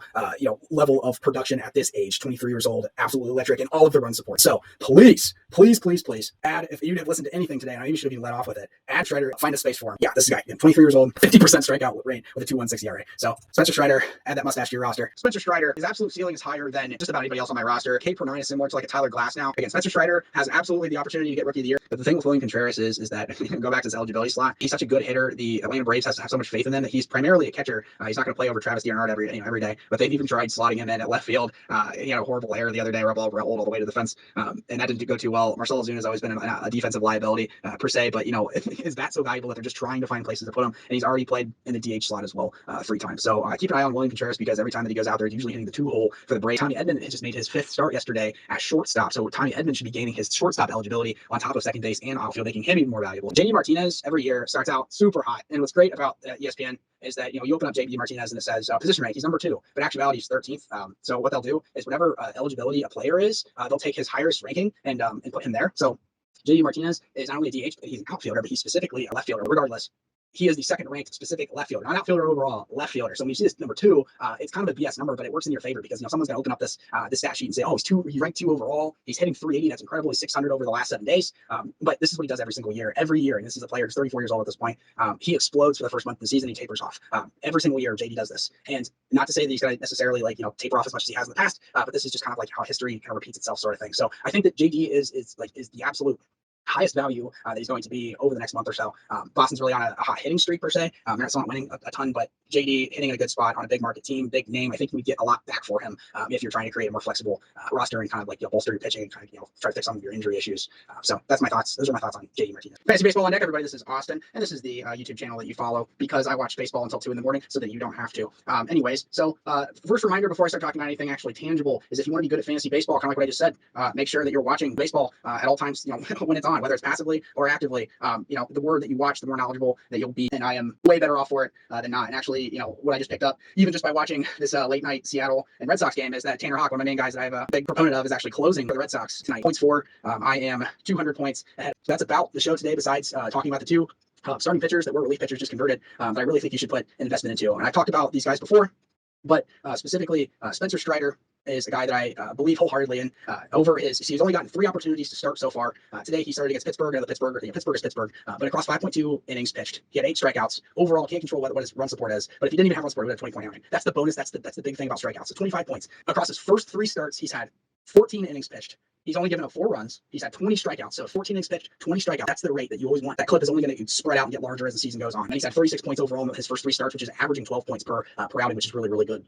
level of production at this age, 23 years old, absolutely electric, and all of the run support. So please add, if you'd have listened to anything today, and I maybe should have even let off with it, add Strider, find a space for him. Yeah, this is a guy, 23 years old, 50% strikeout rate with a 2.16 ERA. So Spencer Strider, add that mustache to your roster. Spencer Strider, his absolute ceiling is higher than just about anybody else on my roster. K per 9 is similar to like a Tyler Glasnow. Again, Spencer Strider has absolutely the opportunity to get rookie of the year. But the thing with William Contreras is that if you go back to his eligibility slot, he's such a good hitter. The Atlanta Braves have so much faith in him that he's primarily a catcher. He's not going to play over Travis D'Arnaud every day. But they've even tried slotting him in at left field. He had a horrible error the other day where a ball rolled all the way to the fence, and that didn't go too well. Marcell Ozuna has always been a defensive liability per se, but is that so valuable that they're just trying to find places to put him? And he's already played in the DH slot as well 3 times. So keep an eye on William Contreras because every time that he goes out there, he's usually hitting the 2 hole for the Braves. Tommy Edman just made his 5th start yesterday at shortstop. So Tommy Edman should be gaining his shortstop eligibility on top of second base and outfield, making him even more valuable. JD Martinez every year starts out super hot. And what's great about ESPN is that, you open up JD Martinez and it says position rank, he's number 2, but actuality is 13th. So what they'll do is whatever eligibility a player is, they'll take his highest ranking and put him there. So JD Martinez is not only a DH, but he's an outfielder, but he's specifically a left fielder. Regardless, he is the second ranked specific left fielder, not outfielder overall, left fielder. So when you see this number 2, it's kind of a BS number, but it works in your favor because someone's going to open up this stat sheet and say, oh, he's ranked 2 overall. He's hitting 380. That's incredible. He's 600 over the last 7 days. But this is what he does every single year. And this is a player who's 34 years old at this point. He explodes for the first month of the season. He tapers off. Every single year, JD does this. And not to say that he's going to necessarily taper off as much as he has in the past, but this is just kind of like how history kind of repeats itself, sort of thing. So I think that JD is the absolute highest value that he's going to be over the next month or so. Boston's really on a hot hitting streak per se. They're not winning a ton, but JD hitting a good spot on a big market team, big name. I think you would get a lot back for him if you're trying to create a more flexible roster and kind of bolster your pitching and kind of try to fix some of your injury issues. So that's my thoughts. Those are my thoughts on JD Martinez. Fantasy Baseball on Deck, everybody. This is Austin, and this is the YouTube channel that you follow because I watch baseball until 2 in the morning so that you don't have to. Anyways, so first reminder before I start talking about anything actually tangible is if you want to be good at fantasy baseball, kind of like what I just said, make sure that you're watching baseball at all times, when it's on, whether it's passively or actively. The more that you watch, the more knowledgeable that you'll be, and I am way better off for it than not. And actually, actually, what I just picked up, even just by watching this late night Seattle and Red Sox game, is that Tanner Houck, one of my main guys that I'm a big proponent of, is actually closing for the Red Sox tonight. Points for, I am 200 points ahead. So that's about the show today, besides talking about the two starting pitchers that were relief pitchers just converted that I really think you should put an investment into. And I've talked about these guys before, but specifically Spencer Strider is a guy that I believe wholeheartedly in. He's only gotten 3 opportunities to start so far. Today he started against Pittsburgh, and Pittsburgh is Pittsburgh, but across 5.2 innings pitched, he had 8 strikeouts. Overall, can't control what his run support is, but if he didn't even have run support, he would have 20-point outing. That's the bonus. That's the big thing about strikeouts. So 25 points. Across his first 3 starts, he's had 14 innings pitched. He's only given up 4 runs. He's had 20 strikeouts. So 14 innings pitched, 20 strikeouts. That's the rate that you always want. That clip is only going to spread out and get larger as the season goes on. And he's had 36 points overall in his first 3 starts, which is averaging 12 points per outing, which is really, really good.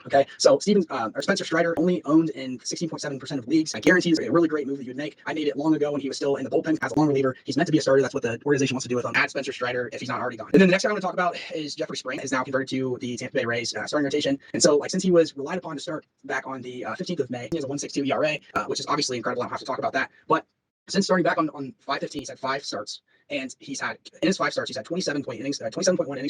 Okay, so Spencer Strider only owned in 16.7% of leagues. I guarantee it's a really great move that you'd make. I made it long ago when he was still in the bullpen as a long reliever. He's meant to be a starter. That's what the organization wants to do with him. Add Spencer Strider if he's not already gone. And then the next guy I'm going to talk about is Jeffrey Spring, is now converted to the Tampa Bay Rays starting rotation. And so, since he was relied upon to start back on the 15th of May, he has a 1.62 ERA, which is obviously incredible. I don't have to talk about that. But since starting back on 5/15, he's had 5 starts. And he's had, in his 5 starts, he's had 27.1 innings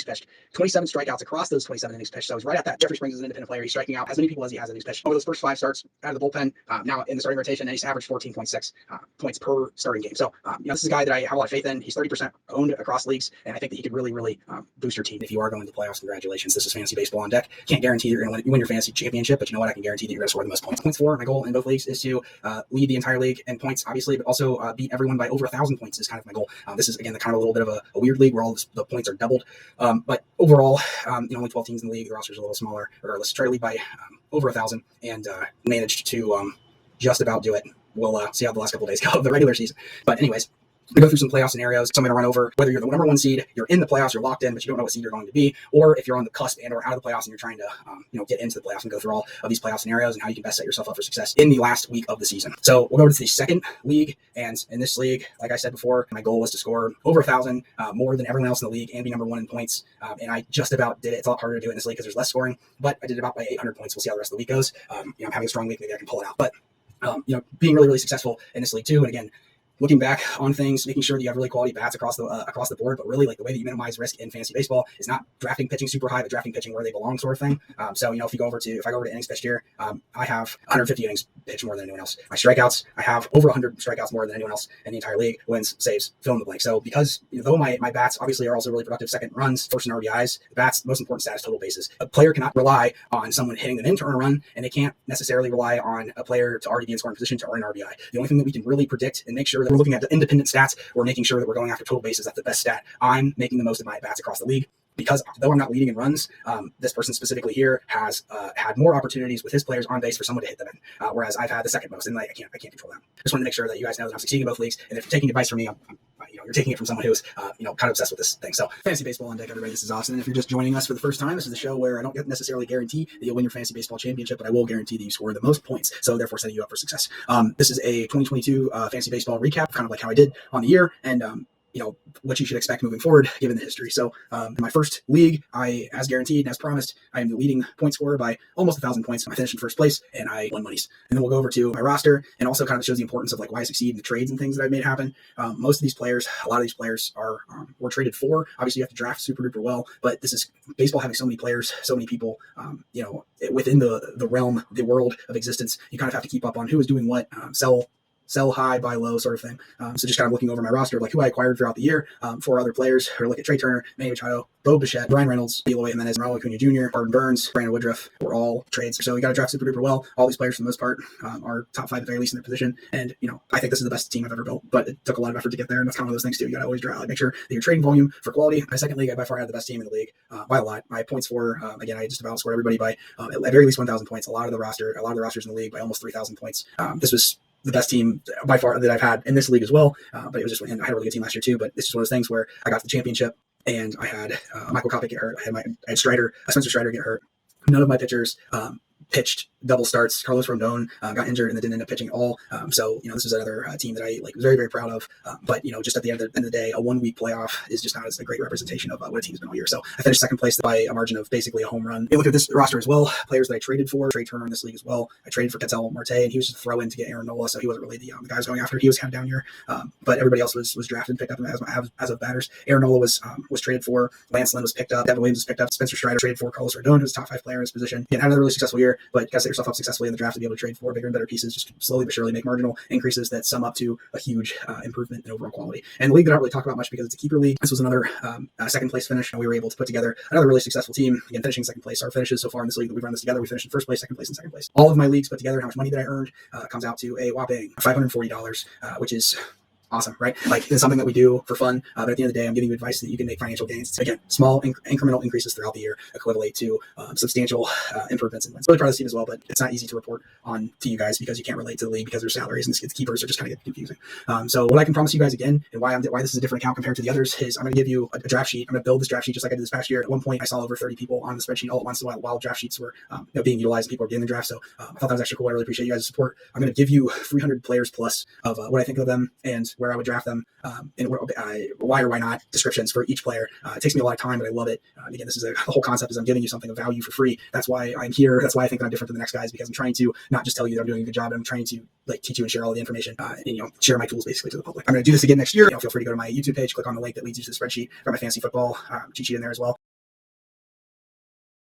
pitched, 27 strikeouts across those 27 innings pitched. So he's right at that. Jeffrey Springs is an independent player. He's striking out as many people as he has innings pitched. Over those first 5 starts out of the bullpen, now in the starting rotation, and he's averaged 14.6 points per starting game. So, this is a guy that I have a lot of faith in. He's 30% owned across leagues, and I think that he could really, really boost your team. If you are going to the playoffs, congratulations. This is Fantasy Baseball on deck. Can't guarantee you're going to win your fantasy championship, but you know what? I can guarantee that you're going to score the most points. Points for my goal in both leagues is to lead the entire league in points, obviously, but also beat everyone by over 1,000 points is kind of my goal. This is, again, the kind of a little bit of a weird league where all the points are doubled. But overall, only 12 teams in the league. The roster's a little smaller. Let's try to lead by over 1,000 and managed to just about do it. We'll see how the last couple of days go of the regular season. But anyways, we go through some playoff scenarios. So I'm going to run over whether you're the number 1 seed, you're in the playoffs, you're locked in, but you don't know what seed you're going to be, or if you're on the cusp and or out of the playoffs and you're trying to get into the playoffs, and go through all of these playoff scenarios and how you can best set yourself up for success in the last week of the season. So we'll go to the second league, and in this league, like I said before, my goal was to score over 1,000, more than everyone else in the league, and be number 1 in points. And I just about did it. It's a lot harder to do it in this league because there's less scoring, but I did it about by 800 points. We'll see how the rest of the week goes. I'm having a strong week. Maybe I can pull it out. But being really, really successful in this league too. And again, looking back on things, making sure that you have really quality bats across the board, but really, like, the way that you minimize risk in fantasy baseball is not drafting pitching super high, but drafting pitching where they belong, sort of thing. So if I go over to innings pitched here, I have 150 innings pitched more than anyone else. My strikeouts, I have over 100 strikeouts more than anyone else in the entire league. Wins, saves, fill in the blank. So because though my bats obviously are also really productive, second runs, first and RBIs, the bats, most important stat is total bases. A player cannot rely on someone hitting them in to earn a run, and they can't necessarily rely on a player to already be in scoring position to earn an RBI. The only thing that we can really predict and make sure that we're looking at the independent stats, we're making sure that we're going after total bases. That's the best stat. I'm making the most of my at-bats across the league, because though I'm not leading in runs, this person specifically here has had more opportunities with his players on base for someone to hit them in, whereas I've had the second most, and I can't control that. Just want to make sure that you guys know that I'm succeeding in both leagues, and if you're taking advice from me, you're taking it from someone who's kind of obsessed with this thing. So Fantasy Baseball on deck, everybody. This is Austin. And if you're just joining us for the first time, this is the show where I don't necessarily guarantee that you'll win your fantasy baseball championship, but I will guarantee that you score the most points, so therefore setting you up for success. This is a 2022 fantasy baseball recap, kind of like how I did on the year, and what you should expect moving forward given the history. So in my first league, as guaranteed and as promised, I am the leading point scorer by almost 1,000 points. I finished in first place, and I won monies. And then we'll go over to my roster, and also kind of shows the importance of why I succeed in the trades and things that I've made happen. Most of these players, a lot of these players were traded for. Obviously, you have to draft super duper well, but this is baseball having so many players, so many people, within the realm, the world of existence. You kind of have to keep up on who is doing what, sell high, buy low, sort of thing. So just kind of looking over my roster of who I acquired throughout the year. 4 other players, or look at Trey Turner, Manny Machado, Bo Bichette, Brian Reynolds, Eloy Jimenez, Raul Acuna Jr., Martin Burns, Brandon Woodruff were all trades. So we got to draft super duper well. All these players, for the most part, are top 5 at the very least in their position. And, I think this is the best team I've ever built, but it took a lot of effort to get there. And that's kind of one of those things too. You got to always make sure that you're trading volume for quality. My second league, I by far had the best team in the league by a lot. My points for, again, I just about scored everybody by at very least 1,000 points. A lot of the rosters in the league by almost 3,000 points. This was the best team by far that I've had in this league as well. But it was just, and I had a really good team last year too, but this is one of those things where I got to the championship and I had Michael Kopech get hurt. I had Spencer Strider get hurt. None of my pitchers pitched double starts. Carlos Rondon got injured and then didn't end up pitching at all. So, this is another team that I was very, very proud of. But, just at the end of the day, a 1 week playoff is just not as a great representation of what a team's been all year. So I finished second place by a margin of basically a home run. You look at this roster as well, players that I traded for, Trey Turner in this league as well. I traded for Ketel Marte, and he was just a throw in to get Aaron Nola. So he wasn't really the guy I was going after. He was kind of down here. But everybody else was drafted and picked up as of batters. Aaron Nola was traded for. Lance Lynn was picked up. Devin Williams was picked up. Spencer Strider traded for. Carlos Rodon, who's a top 5 player in his position. Had another really successful year, but you got to set yourself up successfully in the draft to be able to trade for bigger and better pieces. Just slowly but surely make marginal increases that sum up to a huge improvement in overall quality. And the league that I don't really talk about much because it's a keeper league. This was another second place finish, and we were able to put together another really successful team. Again, finishing second place. Our finishes so far in this league that we've run this together, we finished in first place, second place, and second place. All of my leagues put together, how much money that I earned comes out to a whopping $540, which is awesome, right? It's something that we do for fun, but at the end of the day, I'm giving you advice that you can make financial gains. Again, small incremental increases throughout the year equivalent to substantial improvements in wins. Really proud of this team as well, but it's not easy to report on to you guys because you can't relate to the league because their salaries and the keepers are just kind of confusing. So what I can promise you guys again, and why this is a different account compared to the others, is I'm going to give you a draft sheet. I'm going to build this draft sheet just like I did this past year. At one point, I saw over 30 people on the spreadsheet all at once while draft sheets were being utilized and people were getting the draft. So I thought that was actually cool. I really appreciate you guys' support. I'm going to give you 300 players plus of what I think of them and where I would draft them. And why or why not descriptions for each player. It takes me a lot of time, but I love it. Again, this is the whole concept is I'm giving you something of value for free. That's why I'm here. That's why I think that I'm different than the next guys, because I'm trying to not just tell you that I'm doing a good job. I'm trying to teach you and share all the information and share my tools basically to the public. I'm going to do this again next year. Feel free to go to my YouTube page, click on the link that leads you to the spreadsheet. Got my fantasy football cheat sheet in there as well.